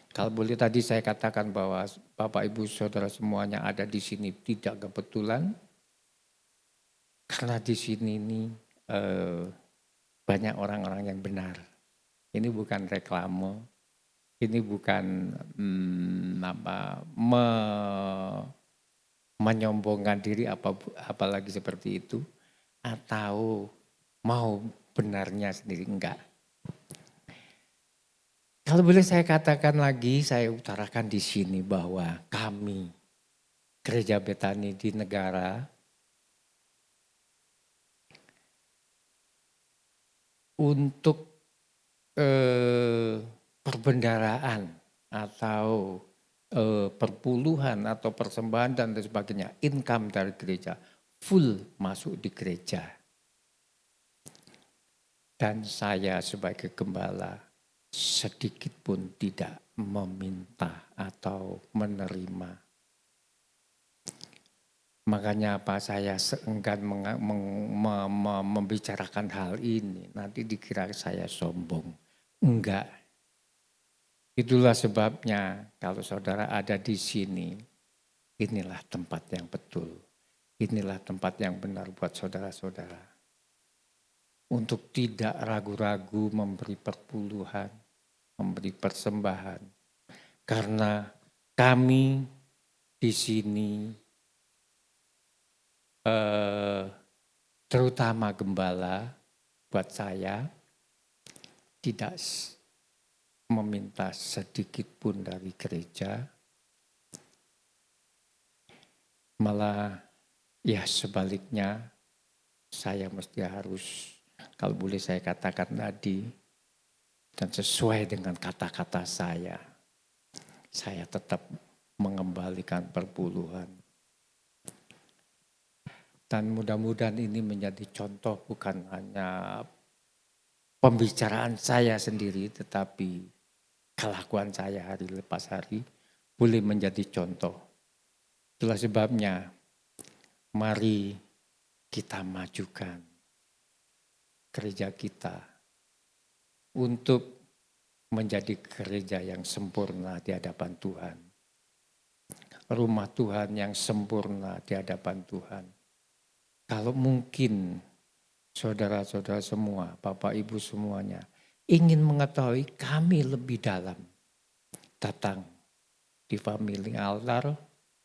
Kalau boleh tadi saya katakan bahwa Bapak Ibu Saudara semuanya ada di sini tidak kebetulan. Karena di sini ini banyak orang-orang yang benar. Ini bukan reklame, ini bukan menyombongkan diri apalagi seperti itu, atau mau benarnya sendiri, enggak. Kalau boleh saya katakan lagi, saya utarakan di sini bahwa kami Gereja Betani di negara untuk perbendaharaan atau perpuluhan atau persembahan dan lain sebagainya, income dari gereja full masuk di gereja. Dan saya sebagai gembala sedikit pun tidak meminta atau menerima. Makanya apa, saya seenggan membicarakan hal ini, nanti dikira saya sombong. Enggak. Itulah sebabnya kalau saudara ada di sini, inilah tempat yang betul. Inilah tempat yang benar buat saudara-saudara. Untuk tidak ragu-ragu memberi perpuluhan, memberi persembahan. Karena kami di sini, terutama gembala, buat saya tidak meminta sedikit pun dari gereja. Malah ya sebaliknya, saya mesti harus, kalau boleh saya katakan tadi, dan sesuai dengan kata-kata saya tetap mengembalikan perpuluhan. Dan mudah-mudahan ini menjadi contoh bukan hanya pembicaraan saya sendiri, tetapi kelakuan saya hari lepas hari boleh menjadi contoh. Itulah sebabnya mari kita majukan gereja kita untuk menjadi gereja yang sempurna di hadapan Tuhan. Rumah Tuhan yang sempurna di hadapan Tuhan. Kalau mungkin saudara-saudara semua, Bapak Ibu semuanya ingin mengetahui kami lebih dalam, datang di Family Altar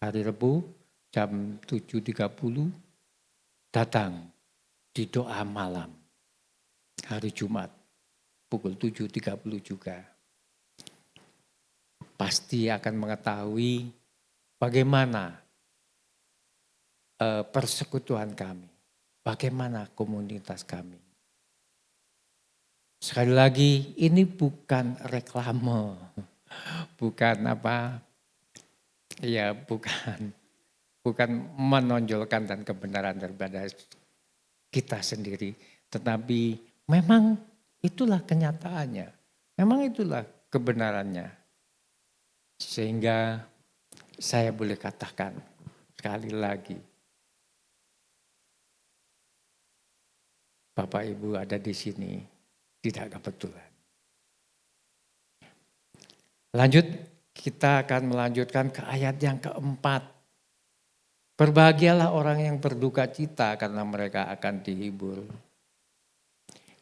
hari Rabu jam 7.30, datang di doa malam hari Jumat pukul 7.30 juga. Pasti akan mengetahui bagaimana persekutuan kami, bagaimana komunitas kami. Sekali lagi, ini bukan reklame, bukan apa, ya bukan menonjolkan dan kebenaran daripada kita sendiri, tetapi memang itulah kenyataannya, memang itulah kebenarannya. Sehingga saya boleh katakan sekali lagi, Bapak Ibu ada di sini tidak kebetulan. Lanjut, kita akan melanjutkan ke ayat yang keempat. Berbahagialah orang yang berduka cita karena mereka akan dihibur.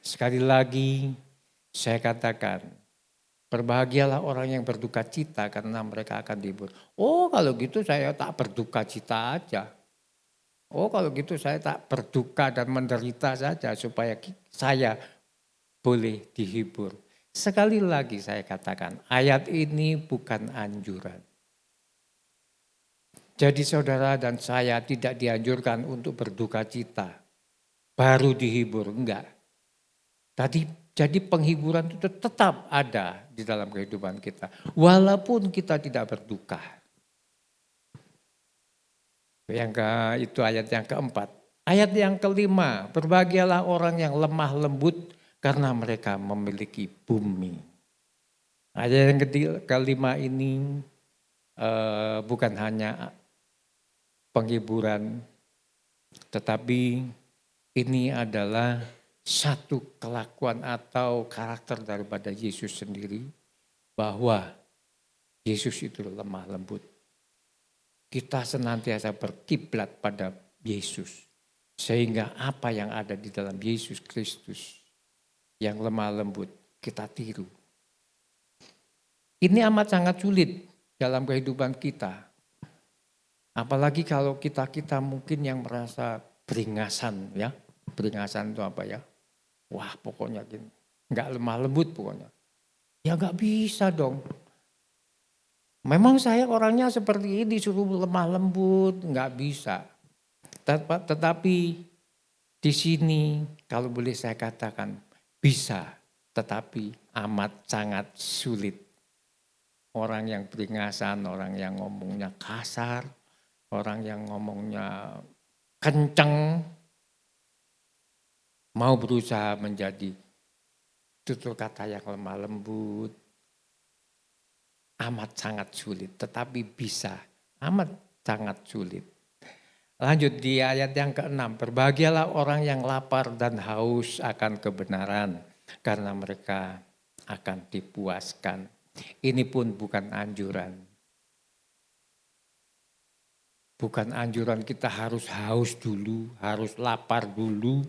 Sekali lagi saya katakan, berbahagialah orang yang berduka cita karena mereka akan dihibur. Oh kalau gitu saya tak berduka cita aja. Oh kalau gitu saya tak berduka dan menderita saja supaya saya boleh dihibur. Sekali lagi saya katakan, ayat ini bukan anjuran. Jadi saudara dan saya tidak dianjurkan untuk berduka cita, baru dihibur, enggak. Jadi penghiburan itu tetap ada di dalam kehidupan kita, walaupun kita tidak berduka. Itu ayat yang keempat. Ayat yang kelima, berbahagialah orang yang lemah lembut karena mereka memiliki bumi. Ayat yang kelima ini bukan hanya penghiburan, tetapi ini adalah satu kelakuan atau karakter daripada Yesus sendiri, bahwa Yesus itu lemah lembut. Kita senantiasa berkiblat pada Yesus, sehingga apa yang ada di dalam Yesus Kristus yang lemah lembut kita tiru. Ini amat sangat sulit dalam kehidupan kita. Apalagi kalau kita mungkin yang merasa beringasan ya. Beringasan itu apa ya? Wah pokoknya enggak lemah lembut pokoknya. Ya enggak bisa dong. Memang saya orangnya seperti ini, suruh lemah lembut, enggak bisa. Tetapi di sini kalau boleh saya katakan, Bisa, tetapi amat sangat sulit. Orang yang beringasan, orang yang ngomongnya kasar, orang yang ngomongnya kenceng, mau berusaha menjadi tutur kata yang lemah lembut, amat sangat sulit. Tetapi bisa, amat sangat sulit. Lanjut di ayat yang ke-6. Berbahagialah orang yang lapar dan haus akan kebenaran, karena mereka akan dipuaskan. Ini pun bukan anjuran. Bukan anjuran kita harus haus dulu, harus lapar dulu,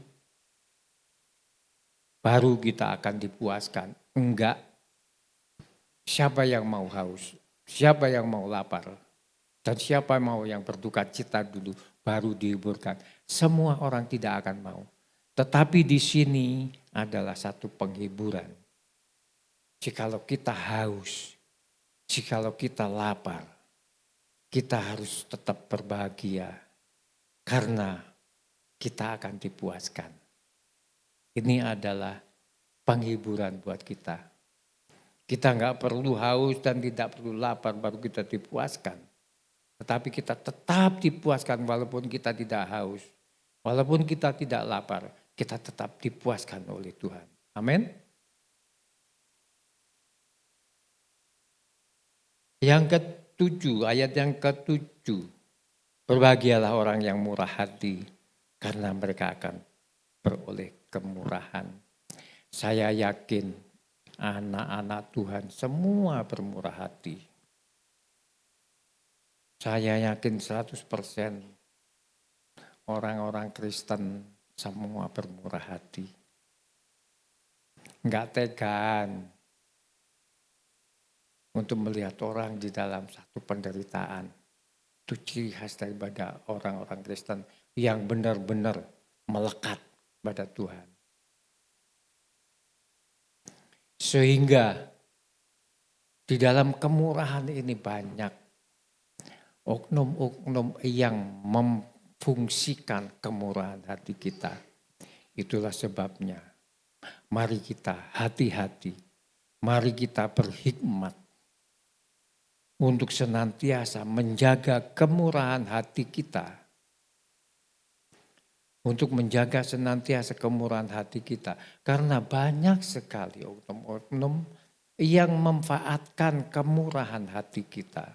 baru kita akan dipuaskan. Enggak. Siapa yang mau haus? Siapa yang mau lapar? Dan siapa mau yang berduka cita dulu, baru dihiburkan. Semua orang tidak akan mau. Tetapi di sini adalah satu penghiburan. Jikalau kita haus, jikalau kita lapar, kita harus tetap berbahagia. Karena kita akan dipuaskan. Ini adalah penghiburan buat kita. Kita nggak perlu haus dan tidak perlu lapar baru kita dipuaskan. Tetapi kita tetap dipuaskan walaupun kita tidak haus. Walaupun kita tidak lapar, kita tetap dipuaskan oleh Tuhan. Amin. Yang ke-7, ayat yang ke-7. Berbahagialah orang yang murah hati karena mereka akan beroleh kemurahan. Saya yakin anak-anak Tuhan semua bermurah hati. Saya yakin 100% orang-orang Kristen semua bermurah hati. Enggak tegaan untuk melihat orang di dalam satu penderitaan. Itu ciri khas daripada orang-orang Kristen yang benar-benar melekat pada Tuhan. Sehingga di dalam kemurahan ini banyak oknum-oknum yang memfungsikan kemurahan hati kita. Itulah sebabnya mari kita hati-hati, mari kita berhikmat untuk senantiasa menjaga kemurahan hati kita. Untuk menjaga senantiasa kemurahan hati kita. Karena banyak sekali oknum-oknum yang memanfaatkan kemurahan hati kita.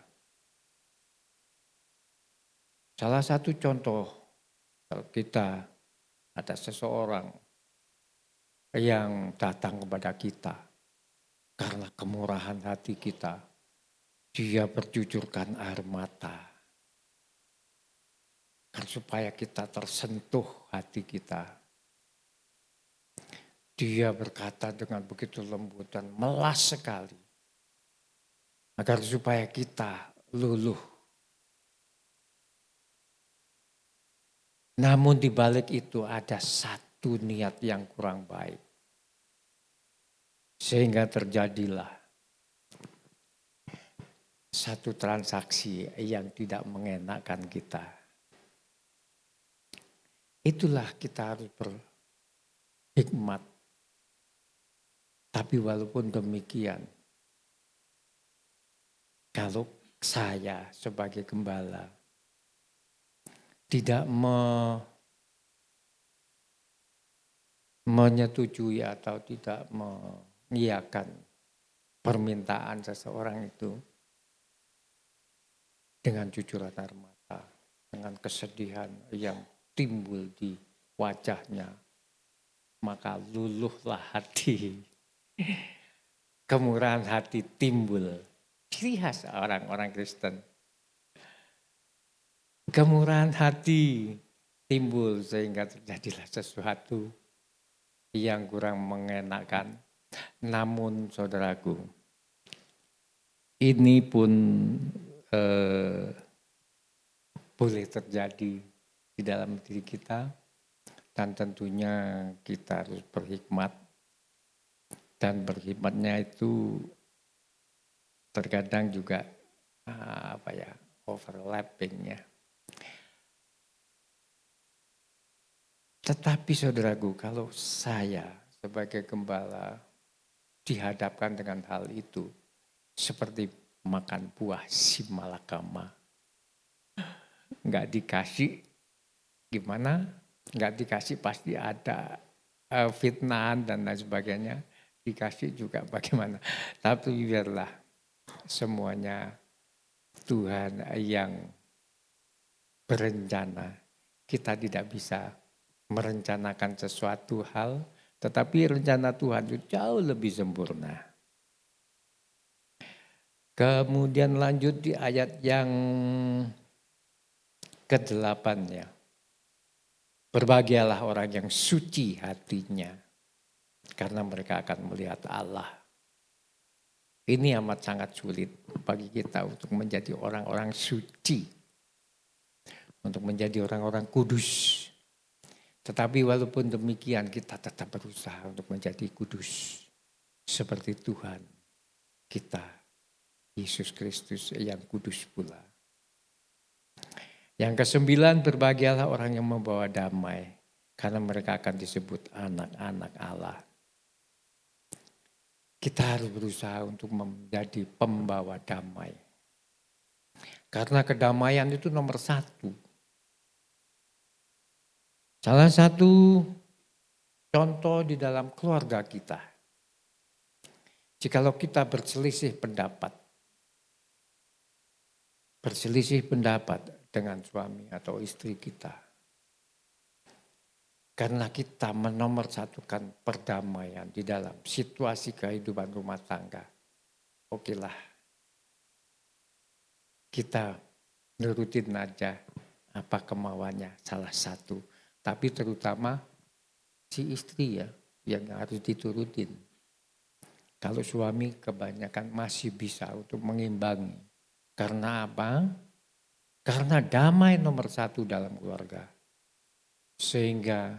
Salah satu contoh, kalau kita ada seseorang yang datang kepada kita karena kemurahan hati kita. Dia bercucurkan air mata. Kan supaya kita tersentuh hati kita. Dia berkata dengan begitu lembut dan melas sekali. Agar supaya kita luluh. Namun di balik itu ada satu niat yang kurang baik. Sehingga terjadilah satu transaksi yang tidak mengenakan kita. Itulah kita harus berhikmat. Tapi walaupun demikian, kalau saya sebagai gembala tidak menyetujui atau tidak mengiyakan permintaan seseorang itu, dengan cucuran air mata, dengan kesedihan yang timbul di wajahnya, maka luluhlah hati. Kemurahan hati timbul. Ciri khas orang-orang Kristen. Kemurahan hati timbul sehingga terjadilah sesuatu yang kurang mengenakan. Namun saudaraku, ini pun boleh terjadi di dalam diri kita dan tentunya kita harus berhikmat dan berhikmatnya itu terkadang juga overlapping ya. Tetapi saudaraku, kalau saya sebagai gembala dihadapkan dengan hal itu seperti makan buah si malakama. Nggak dikasih gimana? Nggak dikasih pasti ada fitnahan dan lain sebagainya. Dikasih juga bagaimana. Tapi biarlah semuanya Tuhan yang berencana. Kita tidak bisa merencanakan sesuatu hal, tetapi rencana Tuhan itu jauh lebih sempurna. Kemudian lanjut di ayat yang ke-8 ya. Berbahagialah orang yang suci hatinya, karena mereka akan melihat Allah. Ini amat sangat sulit bagi kita untuk menjadi orang-orang suci. Untuk menjadi orang-orang kudus. Tetapi walaupun demikian kita tetap berusaha untuk menjadi kudus. Seperti Tuhan kita, Yesus Kristus yang kudus pula. Yang ke-9, berbahagialah orang yang membawa damai. Karena mereka akan disebut anak-anak Allah. Kita harus berusaha untuk menjadi pembawa damai. Karena kedamaian itu nomor 1. Salah satu contoh di dalam keluarga kita. Jikalau kita berselisih pendapat dengan suami atau istri kita. Karena kita menomorsatukan perdamaian di dalam situasi kehidupan rumah tangga. Okelah, kita nurutin aja apa kemauannya salah satu. Tapi terutama si istri ya yang harus diturutin. Kalau suami kebanyakan masih bisa untuk mengimbangi. Karena apa? Karena damai nomor 1 dalam keluarga. Sehingga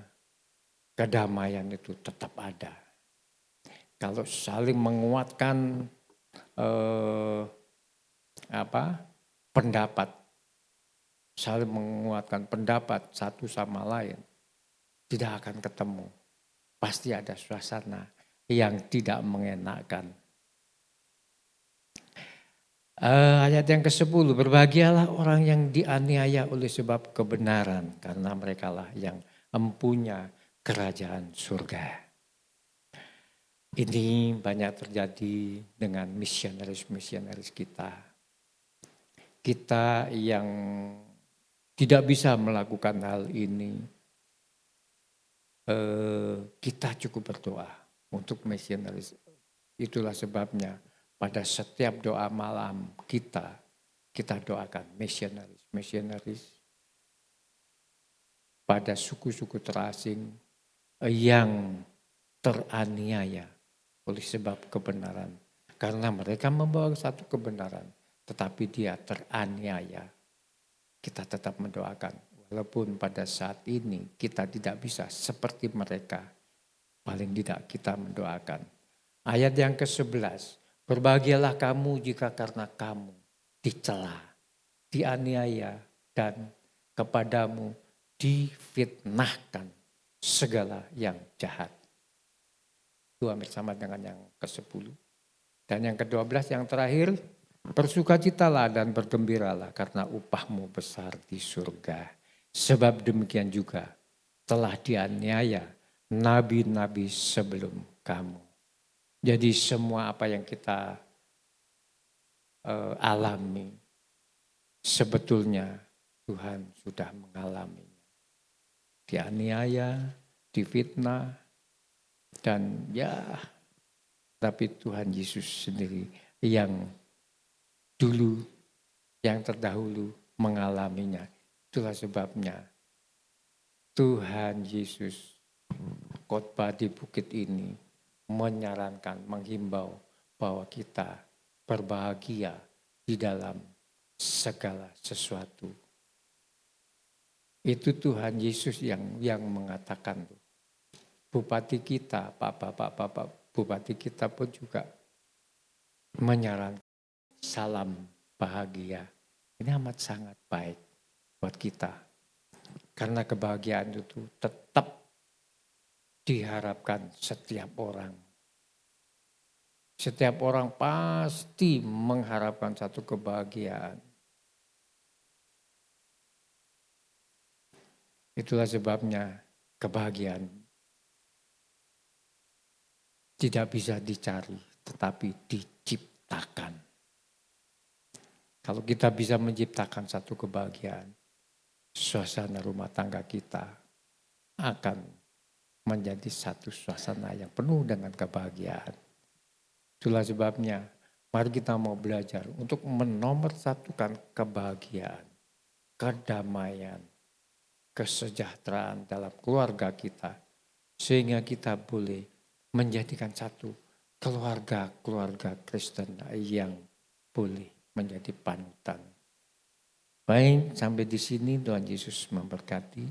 kedamaian itu tetap ada. Kalau saling menguatkan pendapat, saling menguatkan pendapat satu sama lain, tidak akan ketemu. Pasti ada suasana yang tidak mengenakan. Ayat yang ke-10, berbahagialah orang yang dianiaya oleh sebab kebenaran, karena merekalah yang mempunyai kerajaan surga. Ini banyak terjadi dengan misionaris-misionaris kita. Kita yang tidak bisa melakukan hal ini, kita cukup berdoa untuk misionaris. Itulah sebabnya pada setiap doa malam kita doakan misionaris pada suku-suku terasing yang teraniaya oleh sebab kebenaran. Karena mereka membawa satu kebenaran, tetapi dia teraniaya. Kita tetap mendoakan, walaupun pada saat ini kita tidak bisa seperti mereka. Paling tidak kita mendoakan. Ayat yang ke-11, berbahagialah kamu jika karena kamu dicela, dianiaya, dan kepadamu difitnahkan segala yang jahat. Itu hampir sama dengan yang ke-10. Dan yang ke-12 yang terakhir, bersukacitalah dan bergembiralah karena upahmu besar di surga. Sebab demikian juga telah dianiaya nabi-nabi sebelum kamu. Jadi semua apa yang kita alami, sebetulnya Tuhan sudah mengalaminya. Dianiaya, difitnah, dan ya, tapi Tuhan Yesus sendiri yang dulu, yang terdahulu mengalaminya. Itulah sebabnya Tuhan Yesus khotbah di bukit ini menyarankan, menghimbau bahwa kita berbahagia di dalam segala sesuatu. Itu Tuhan Yesus yang mengatakan. Bupati kita, Bapak Bupati kita pun juga menyarankan salam bahagia. Ini amat sangat baik buat kita. Karena kebahagiaan itu tetap diharapkan setiap orang. Setiap orang pasti mengharapkan satu kebahagiaan. Itulah sebabnya kebahagiaan tidak bisa dicari, tetapi diciptakan. Kalau kita bisa menciptakan satu kebahagiaan, suasana rumah tangga kita akan menjadi satu suasana yang penuh dengan kebahagiaan. Itulah sebabnya mari kita mau belajar untuk menomorsatukan kebahagiaan, kedamaian, kesejahteraan dalam keluarga kita. Sehingga kita boleh menjadikan satu keluarga Kristen yang boleh menjadi panutan. Baik, sampai di sini Tuhan Yesus memberkati.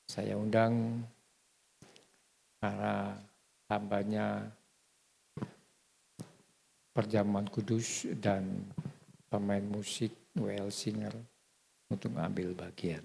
Saya undang para hambanya Perjamuan Kudus dan pemain musik WL Singer untuk mengambil bagian.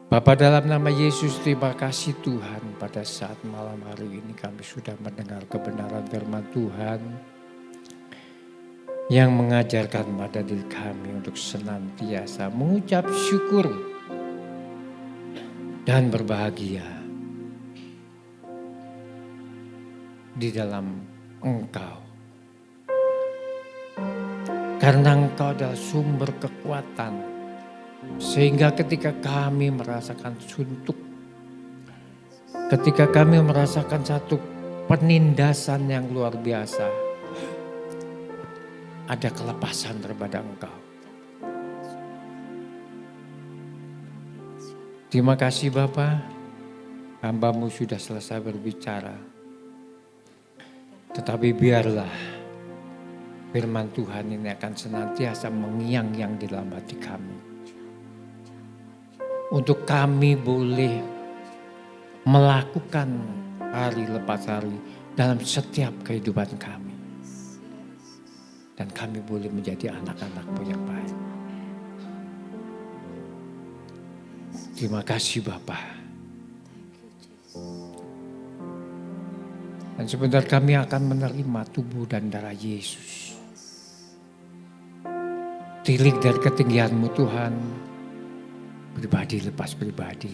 Bapa, dalam nama Yesus, terima kasih Tuhan, pada saat malam hari ini kami sudah mendengar kebenaran firman Tuhan yang mengajarkan pada diri kami untuk senantiasa mengucap syukur dan berbahagia di dalam Engkau. Karena Engkau adalah sumber kekuatan. Sehingga ketika kami merasakan suntuk, ketika kami merasakan satu penindasan yang luar biasa, ada kelepasan daripada Engkau. Terima kasih Bapa, hamba-Mu sudah selesai berbicara. Tetapi biarlah firman Tuhan ini akan senantiasa mengiang-iang di dalam hati kami. Untuk kami boleh melakukan hari lepas hari dalam setiap kehidupan kami. Dan kami boleh menjadi anak-anak-Mu yang baik. Terima kasih Bapa. Dan sebentar kami akan menerima tubuh dan darah Yesus. Tilik dari ketinggian-Mu Tuhan, pribadi lepas pribadi.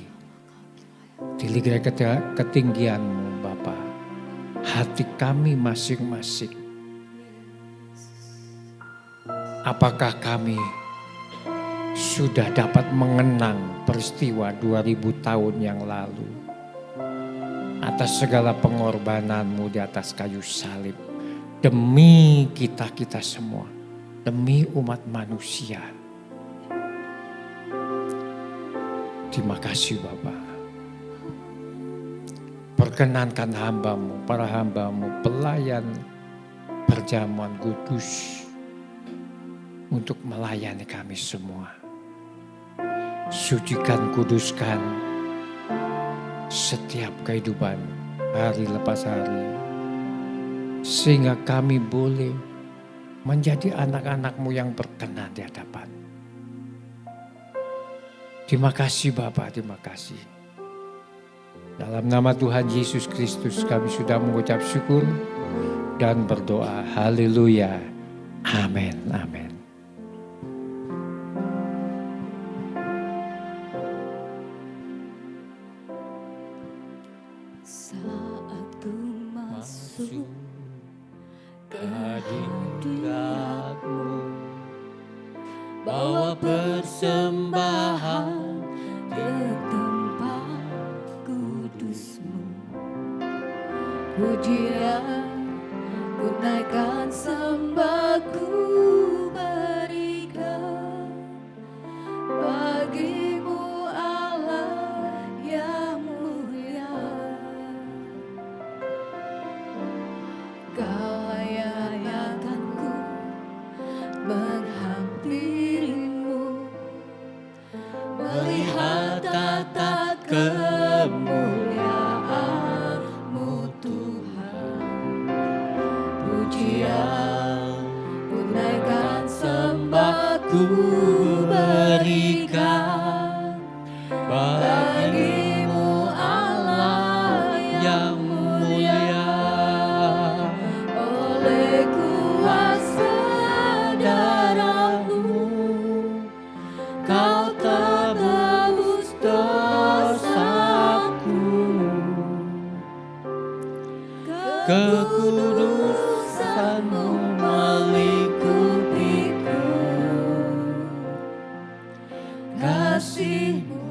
Tilik dari ketinggian-Mu Bapa, hati kami masing-masing. Apakah kami sudah dapat mengenang peristiwa 2000 tahun yang lalu atas segala pengorbanan-Mu di atas kayu salib demi kita semua, demi umat manusia. Terima kasih Bapa. Perkenankan hamba-Mu, para hamba-Mu, pelayan Perjamuan Kudus untuk melayani kami semua. Sucikan, kuduskan setiap kehidupan hari lepas hari. Sehingga kami boleh menjadi anak-anak-Mu yang berkenan di hadapan. Terima kasih Bapa, terima kasih. Dalam nama Tuhan Yesus Kristus kami sudah mengucap syukur dan berdoa. Haleluya. Amin. Amin. Saat ku masuk ke hadirat-Mu, bawa persembahan ke tempat kudus-Mu, pujian ku naikkan, sembah ku berikan bagi-Mu. tata kemuliaan-Mu Tuhan. Pujian ku naikkan, sembah ku berikan bagimu Allah yang mulia. Oleh kuasa darah-Mu Kau tebus dosaku. Kekudusan-Mu melingkupiku. Kasih-Mu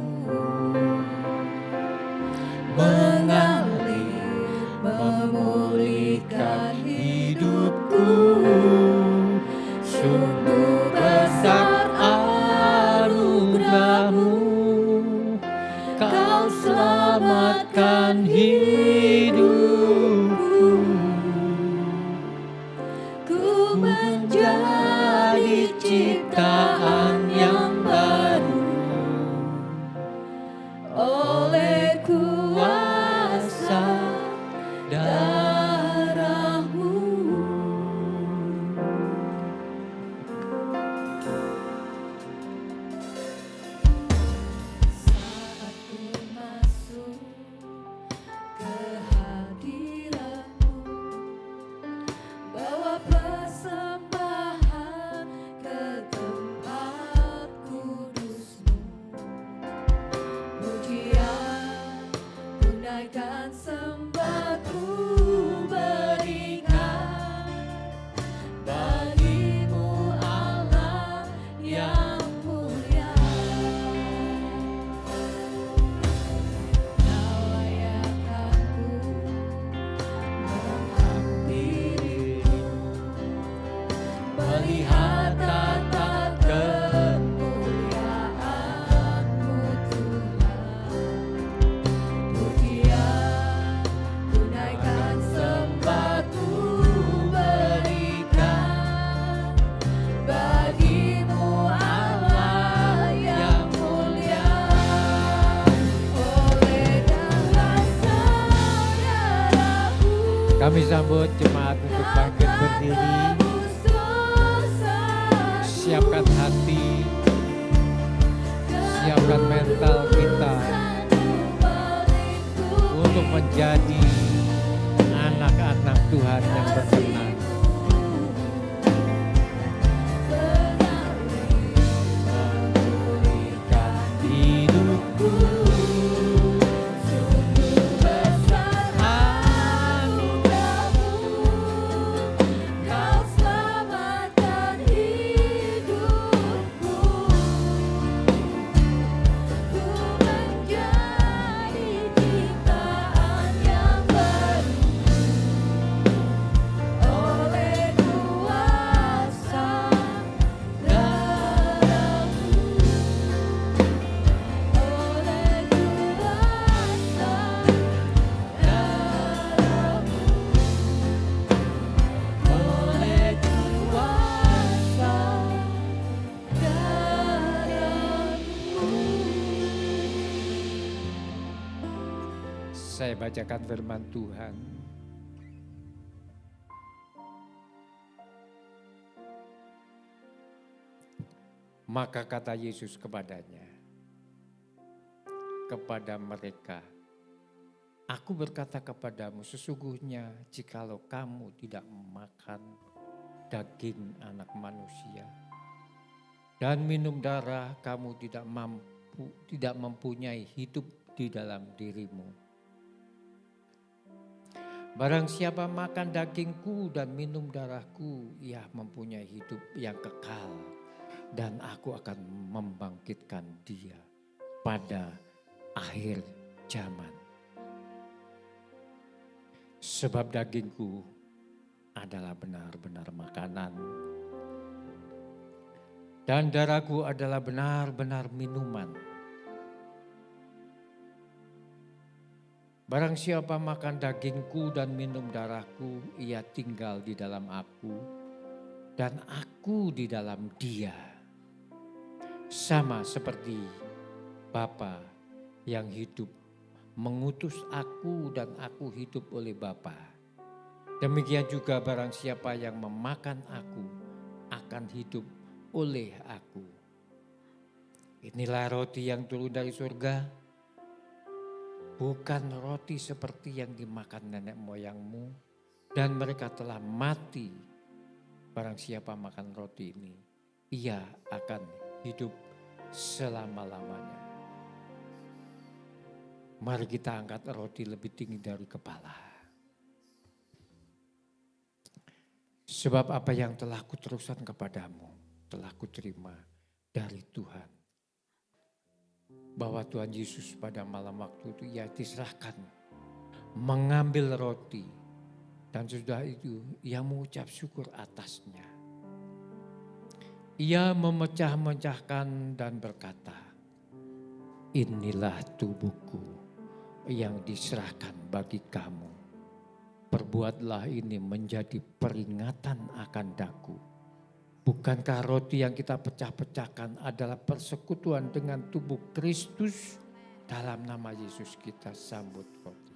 mengalir, memulihkan hidupku. Sungguh besar anugerah-Mu, Kau selamatkan hidupku. Ku menjadi ciptaan yang baru oleh kuasa darah-Mu. Saat ku masuk ke hadirat-Mu, bawa persembahan ke tempat kudus-Mu. Pujian ku naikkan, sembah ku berikan bagimu Allah yang mulia. Kau layak aku menghampirimu, melihat tata kemuliaan-Mu Tuhan. Pujian ku naikkan, sembah ku berikan bagimu Allah yang mulia. Oleh darah saudaraku Kami sambut jemaat untuk bangkit berdiri. tebus dosaku. Siapkan hati, siapkan mental kita untuk menjadi anak-anak Tuhan yang berkenan. Memulihkan hidupku. Sungguh besar anugerah-Mu, Kau selamatkan hidupku. Ku menjadi ciptaan yang baru oleh kuasa darah-Mu. Oleh kuasa darah-Mu. Oleh kuasa darah-Mu. Saya bacakan firman Tuhan. Maka kata Yesus kepada mereka, Aku berkata kepadamu, sesungguhnya jikalau kamu tidak makan daging anak manusia dan minum darah, kamu tidak mempunyai hidup di dalam dirimu. Barang siapa makan dagingku dan minum darahku, ia mempunyai hidup yang kekal, dan aku akan membangkitkan dia pada akhir zaman. Sebab dagingku adalah benar-benar makanan, dan darahku adalah benar-benar minuman. Barang siapa makan dagingku dan minum darahku, ia tinggal di dalam aku, dan aku di dalam dia. Sama seperti Bapa yang hidup, mengutus aku dan aku hidup oleh Bapa. Demikian juga barang siapa yang memakan aku akan hidup oleh aku. Inilah roti yang turun dari surga, bukan roti seperti yang dimakan nenek moyangmu dan mereka telah mati. Barang siapa makan roti ini, ia akan hidup selama-lamanya. Mari kita angkat roti lebih tinggi dari kepala. Sebab apa yang telah kuteruskan kepadamu, telah kuterima dari Tuhan. Bahwa Tuhan Yesus pada malam waktu itu ia diserahkan mengambil roti. Dan sudah itu ia mengucap syukur atasnya. Ia memecah-mecahkan dan berkata, inilah tubuhku yang diserahkan bagi kamu. Perbuatlah ini menjadi peringatan akan daku. Bukankah roti yang kita pecah-pecahkan adalah persekutuan dengan tubuh Kristus? Dalam nama Yesus kita sambut roti.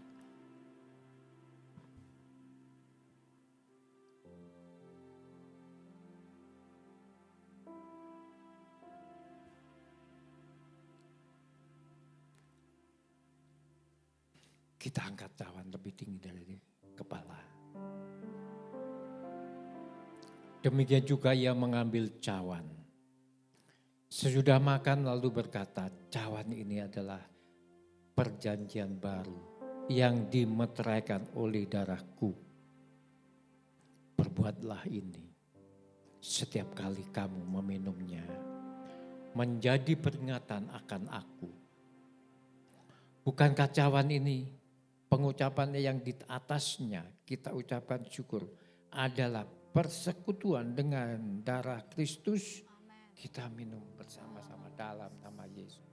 Kita angkat cawan lebih tinggi dari kepala. Demikian juga ia mengambil cawan. Sesudah makan lalu berkata, cawan ini adalah perjanjian baru yang dimeteraikan oleh darahku. Perbuatlah ini setiap kali kamu meminumnya, menjadi peringatan akan aku. Bukankah cawan ini pengucapan yang di atasnya kita ucapkan syukur adalah persekutuan dengan darah Kristus? Kita minum bersama-sama dalam nama Yesus.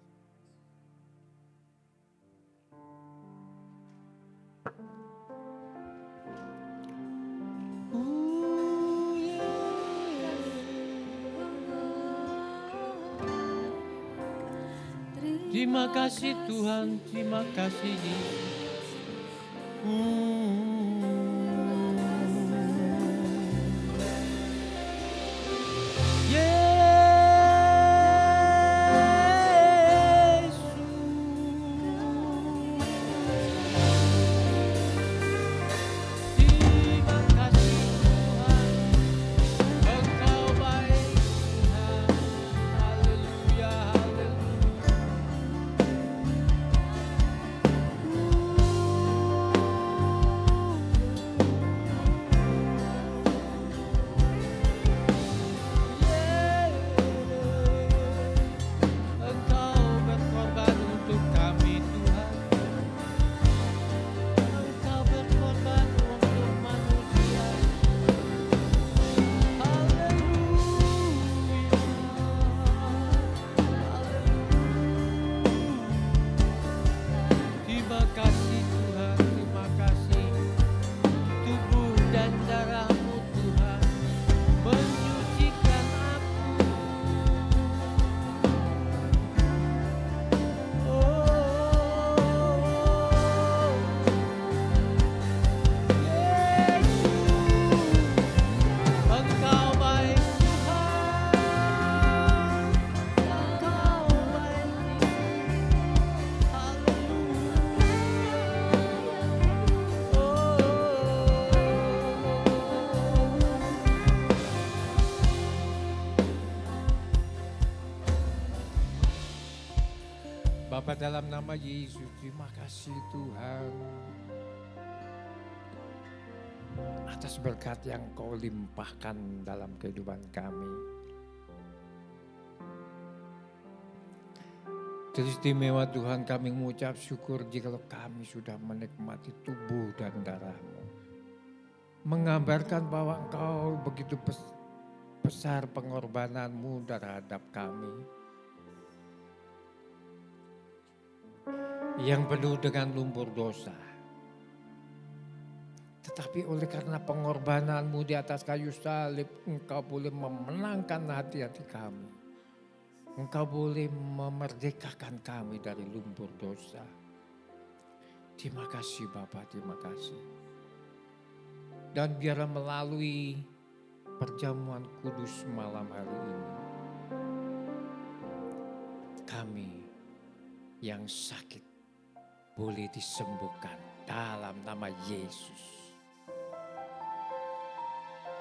Terima kasih Tuhan, terima kasih Yesus. Bapa dalam nama Yesus, terima kasih Tuhan atas berkat yang Kau limpahkan dalam kehidupan kami. Teristimewa Tuhan, kami mengucap syukur jika kami sudah menikmati tubuh dan darah-Mu. Menggambarkan bahwa Engkau begitu besar pengorbanan-Mu terhadap kami. Yang penuh dengan lumpur dosa. Tetapi oleh karena pengorbanan-Mu di atas kayu salib, Engkau boleh memenangkan hati-hati kami. Engkau boleh memerdekakan kami dari lumpur dosa. Terima kasih Bapa, terima kasih. Dan biarlah melalui perjamuan kudus malam hari ini, kami yang sakit boleh disembuhkan dalam nama Yesus.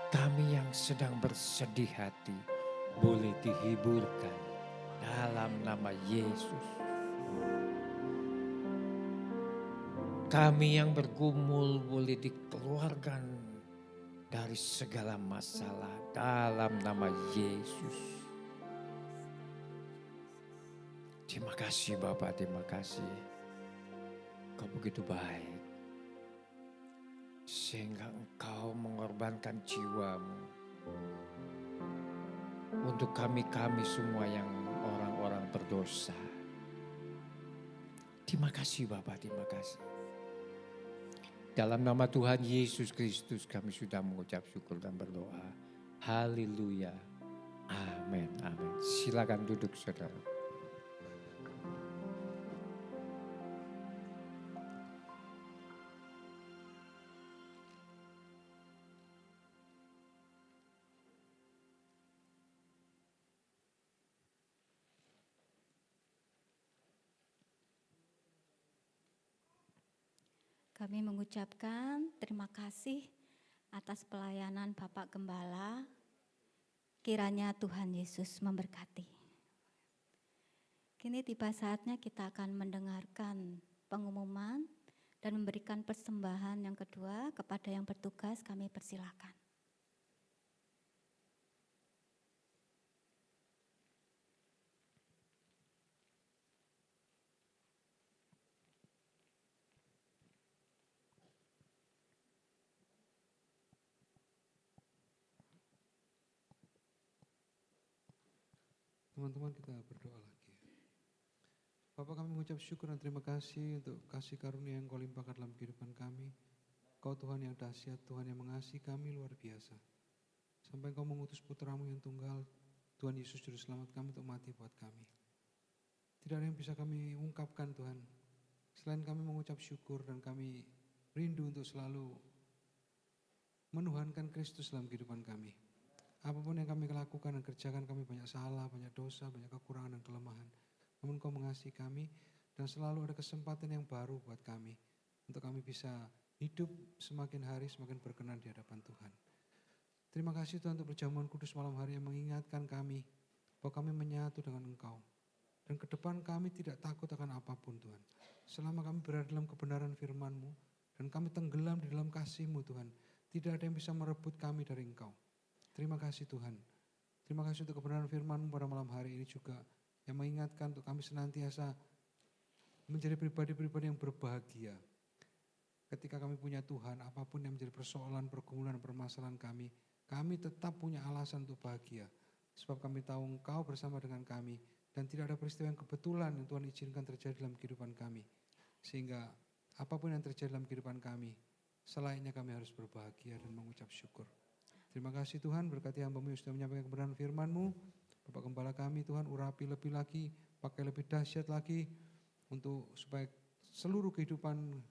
Kami yang sedang bersedih hati boleh dihiburkan dalam nama Yesus. Kami yang bergumul boleh dikeluarkan dari segala masalah dalam nama Yesus. Terima kasih Bapa, terima kasih. Kau begitu baik. Sehingga Engkau mengorbankan jiwamu untuk kami-kami semua yang orang-orang berdosa. Terima kasih Bapa, terima kasih. Dalam nama Tuhan Yesus Kristus kami sudah mengucap syukur dan berdoa. Haleluya. Amin, amin. Silakan duduk saudara. Kami mengucapkan terima kasih atas pelayanan Bapak Gembala. Kiranya Tuhan Yesus memberkati. Kini tiba saatnya kita akan mendengarkan pengumuman dan memberikan persembahan yang kedua kepada yang bertugas. Kami persilakan. Teman-teman, kita berdoa lagi. Bapak, kami mengucap syukur dan terima kasih untuk kasih karunia yang Kau limpahkan dalam kehidupan kami. Kau Tuhan yang dahsyat, Tuhan yang mengasihi kami luar biasa. Sampai Kau mengutus putra-Mu yang tunggal, Tuhan Yesus Juru Selamat kami untuk mati buat kami. Tidak ada yang bisa kami ungkapkan Tuhan, selain kami mengucap syukur dan kami rindu untuk selalu menuhankan Kristus dalam kehidupan kami. Apapun yang kami lakukan dan kerjakan, kami banyak salah, banyak dosa, banyak kekurangan dan kelemahan. Namun Kau mengasihi kami dan selalu ada kesempatan yang baru buat kami. Untuk kami bisa hidup semakin hari semakin berkenan di hadapan Tuhan. Terima kasih Tuhan untuk perjamuan kudus malam hari yang mengingatkan kami bahwa kami menyatu dengan Engkau. Dan ke depan kami tidak takut akan apapun Tuhan. Selama kami berada dalam kebenaran firman-Mu dan kami tenggelam di dalam kasih-Mu Tuhan. Tidak ada yang bisa merebut kami dari Engkau. Terima kasih Tuhan. Terima kasih untuk kebenaran firman-Mu pada malam hari ini juga. Yang mengingatkan untuk kami senantiasa menjadi pribadi-pribadi yang berbahagia. Ketika kami punya Tuhan, apapun yang menjadi persoalan, pergumulan, permasalahan kami tetap punya alasan untuk bahagia. Sebab kami tahu Engkau bersama dengan kami. Dan tidak ada peristiwa yang kebetulan yang Tuhan izinkan terjadi dalam kehidupan kami. Sehingga apapun yang terjadi dalam kehidupan kami, selainnya kami harus berbahagia dan mengucap syukur. Terima kasih Tuhan, berkati hamba-Mu yang sudah menyampaikan kebenaran firman-Mu. Bapak Gembala kami Tuhan, urapi lebih lagi, pakai lebih dahsyat lagi, untuk supaya seluruh kehidupan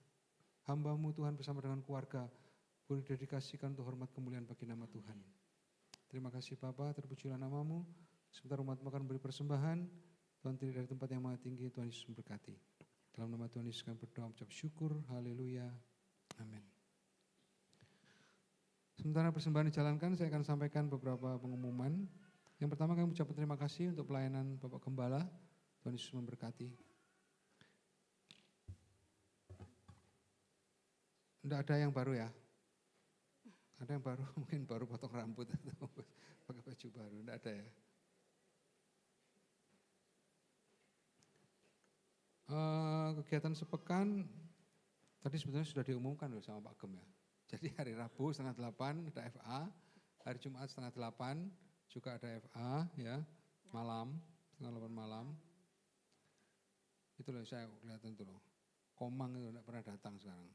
hamba-Mu Tuhan bersama dengan keluarga boleh didedikasikan untuk hormat kemuliaan bagi nama Tuhan. Terima kasih Bapa, terpujilah nama-Mu. Sebentar umat-Mu akan beri persembahan, Tuhan tidak dari tempat yang maha tinggi, Tuhan Yesus memberkati. Dalam nama Tuhan Yesus kami berdoa, mengucap syukur, haleluya, amin. Sementara persembahan dijalankan, saya akan sampaikan beberapa pengumuman. Yang pertama, kami mengucapkan terima kasih untuk pelayanan Bapak Gembala. Tuhan Yesus memberkati. Tidak ada yang baru ya? Ada yang baru, mungkin baru potong rambut atau pakai baju baru, tidak ada ya? Kegiatan sepekan, tadi sebetulnya sudah diumumkan loh sama Pak Gem ya. Jadi hari Rabu 7:30 ada FA, hari Jumat 7:30 juga ada FA ya, malam 7:30 malam. Itu loh saya kelihatan tuh loh, Komang itu tidak pernah datang sekarang.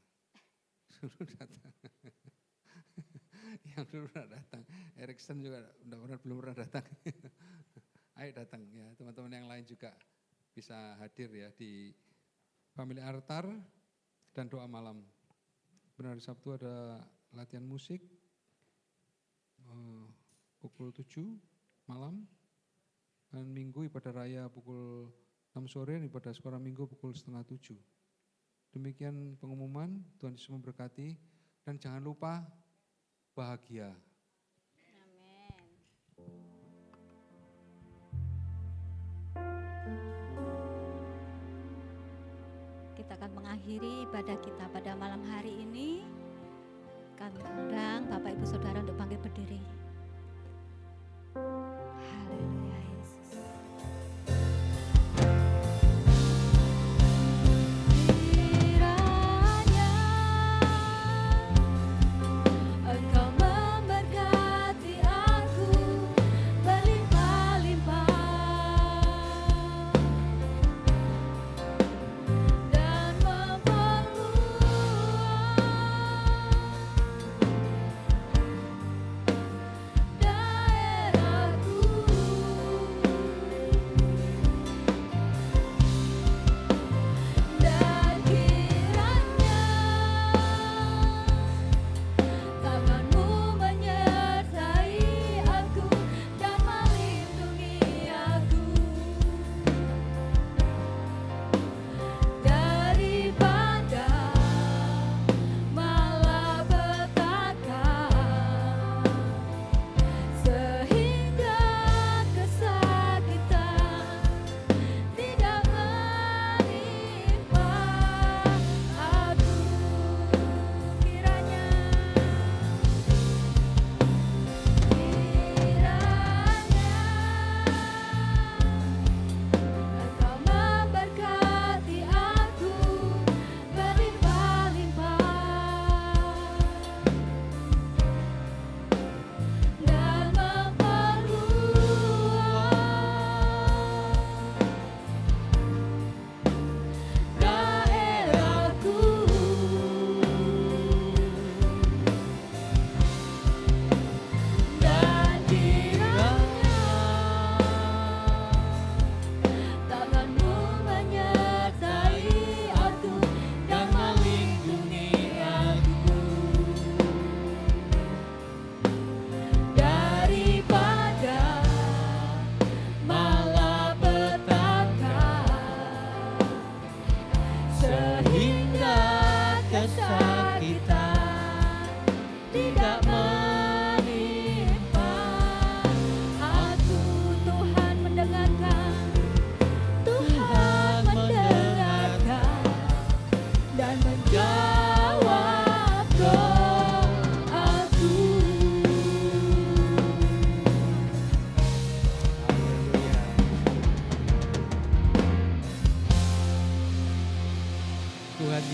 Suruh datang. Yang dulu pernah datang, Erikson juga belum pernah datang. ayo datang ya. Teman-teman yang lain juga bisa hadir ya di Family Altar dan doa malam. Benar, Sabtu ada latihan musik pukul 7 malam, dan Minggu ibadah raya pukul 6 sore, ibadah sekolah Minggu pukul 6:30. Demikian pengumuman, Tuhan Yesus memberkati, dan jangan lupa bahagia. Kita akan mengakhiri ibadah kita pada malam hari ini. Kami undang Bapak Ibu Saudara untuk bangkit berdiri. Haleluya Yesus. Kiranya Engkau memberkati aku berlimpah-limpah dan memperluas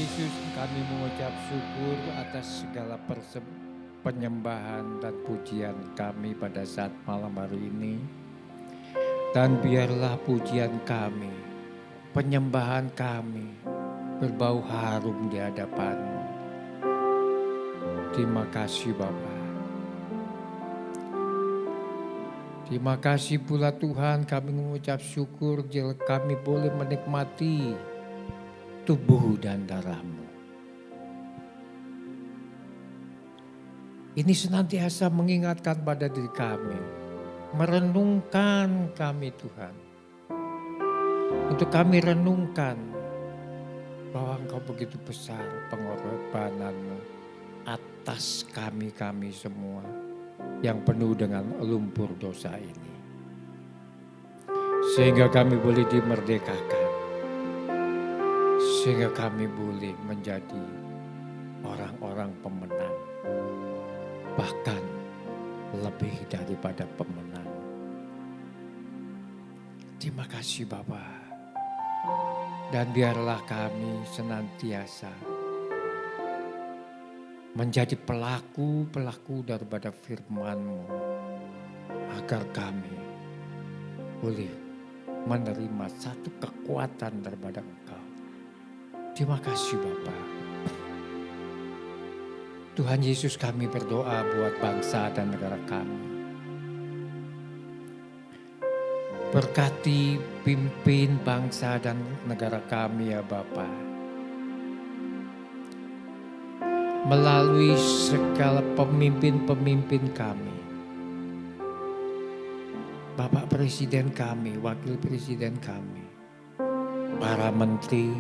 Yesus, kami mengucap syukur atas segala penyembahan dan pujian kami pada saat malam hari ini. Dan biarlah pujian kami, penyembahan kami berbau harum di hadapan-Mu. Terima kasih Bapa. Terima kasih pula Tuhan, kami mengucap syukur jika kami boleh menikmati tubuh dan darah-Mu. Ini senantiasa mengingatkan pada diri kami, merenungkan kami Tuhan. Untuk kami renungkan bahwa Engkau begitu besar pengorbanan-Mu atas kami semua yang penuh dengan lumpur dosa ini. Sehingga kami boleh dimerdekakan. Sehingga kami boleh menjadi orang-orang pemenang. Bahkan lebih daripada pemenang. Terima kasih Bapa. Dan biarlah kami senantiasa menjadi pelaku-pelaku daripada firman-Mu. Agar kami boleh menerima satu kekuatan daripada Engkau. Terima kasih Bapa. Tuhan Yesus, kami berdoa buat bangsa dan negara kami. Berkati pimpin bangsa dan negara kami ya Bapa. Melalui segala pemimpin-pemimpin kami. Bapak Presiden kami, Wakil Presiden kami. Para menteri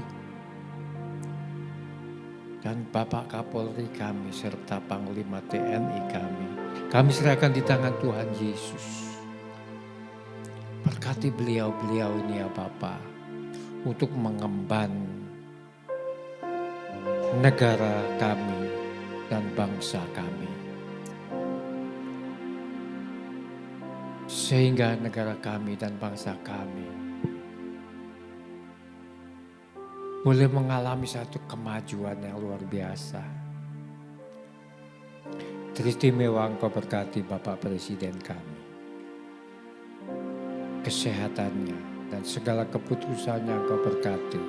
dan Bapak Kapolri kami serta Panglima TNI kami. Kami serahkan di tangan Tuhan Yesus. Berkati beliau-beliau ini ya Bapa, untuk mengemban negara kami dan bangsa kami. Sehingga negara kami dan bangsa kami boleh mengalami satu kemajuan yang luar biasa. Teristimewa Engkau berkati Bapak Presiden kami. Kesehatannya dan segala keputusannya Engkau berkati.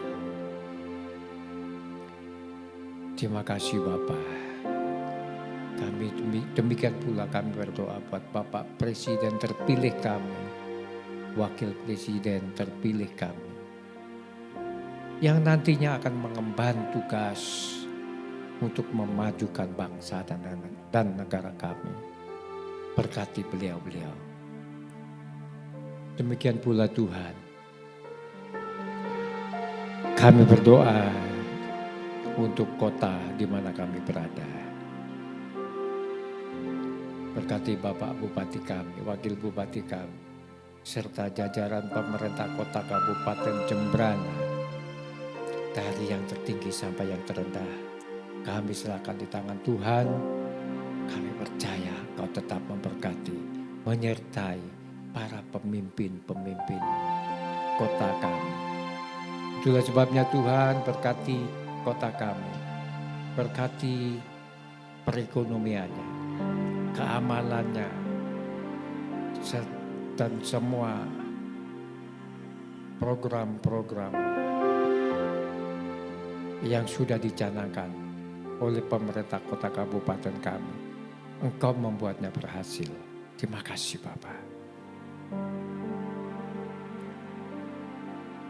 Terima kasih Bapa. Kami demikian pula kami berdoa buat Bapak Presiden terpilih kami, Wakil Presiden terpilih kami, yang nantinya akan mengemban tugas untuk memajukan bangsa dan negara kami. Berkati beliau-beliau. Demikian pula Tuhan, kami berdoa untuk kota di mana kami berada. Berkati Bapak Bupati kami, Wakil Bupati kami, serta jajaran pemerintah kota Kabupaten Jembrana, dari yang tertinggi sampai yang terendah. Kami serahkan di tangan Tuhan. Kami percaya Kau tetap memberkati, menyertai para pemimpin-pemimpin kota kami. Itulah sebabnya Tuhan berkati kota kami, berkati perekonomiannya, keamanannya, dan semua program-program yang sudah dicanangkan oleh pemerintah kota kabupaten kami. Engkau membuatnya berhasil. Terima kasih Bapak.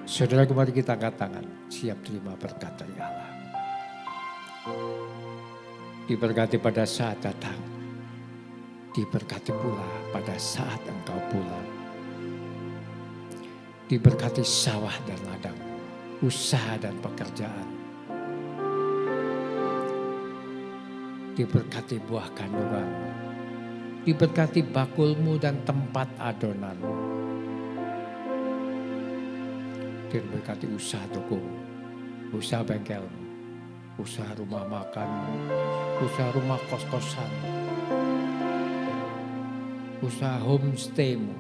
Saudara, kembali kita angkat tangan, siap terima berkat dari Allah. Diberkati pada saat datang, diberkati pula pada saat engkau pulang. Diberkati sawah dan ladang, usaha dan pekerjaan. Diberkati buah kandungan, diberkati bakulmu dan tempat adonan. Diberkati usaha tokomu, usaha bengkelmu, usaha rumah makanmu, usaha rumah kos-kosan, usaha homestaymu,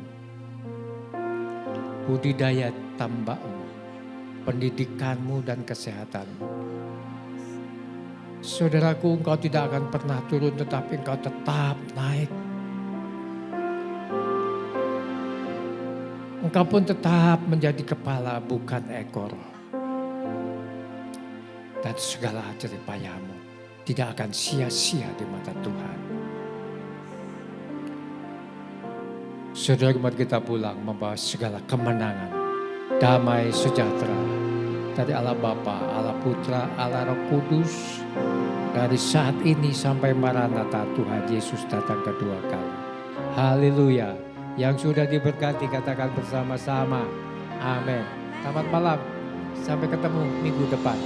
budidaya tambakmu, pendidikanmu dan kesehatanmu. Saudaraku, engkau tidak akan pernah turun tetapi engkau tetap naik. Engkau pun tetap menjadi kepala bukan ekor. Dan segala jerih payahmu tidak akan sia-sia di mata Tuhan. Saudara, kembali kita pulang membawa segala kemenangan, damai sejahtera dari Allah Bapa, Allah Putra, Allah Roh Kudus. Dari saat ini sampai Maranatha Tuhan Yesus datang kedua kali. Haleluya. Yang sudah diberkati katakan bersama-sama. Amin. Selamat malam. Sampai ketemu minggu depan.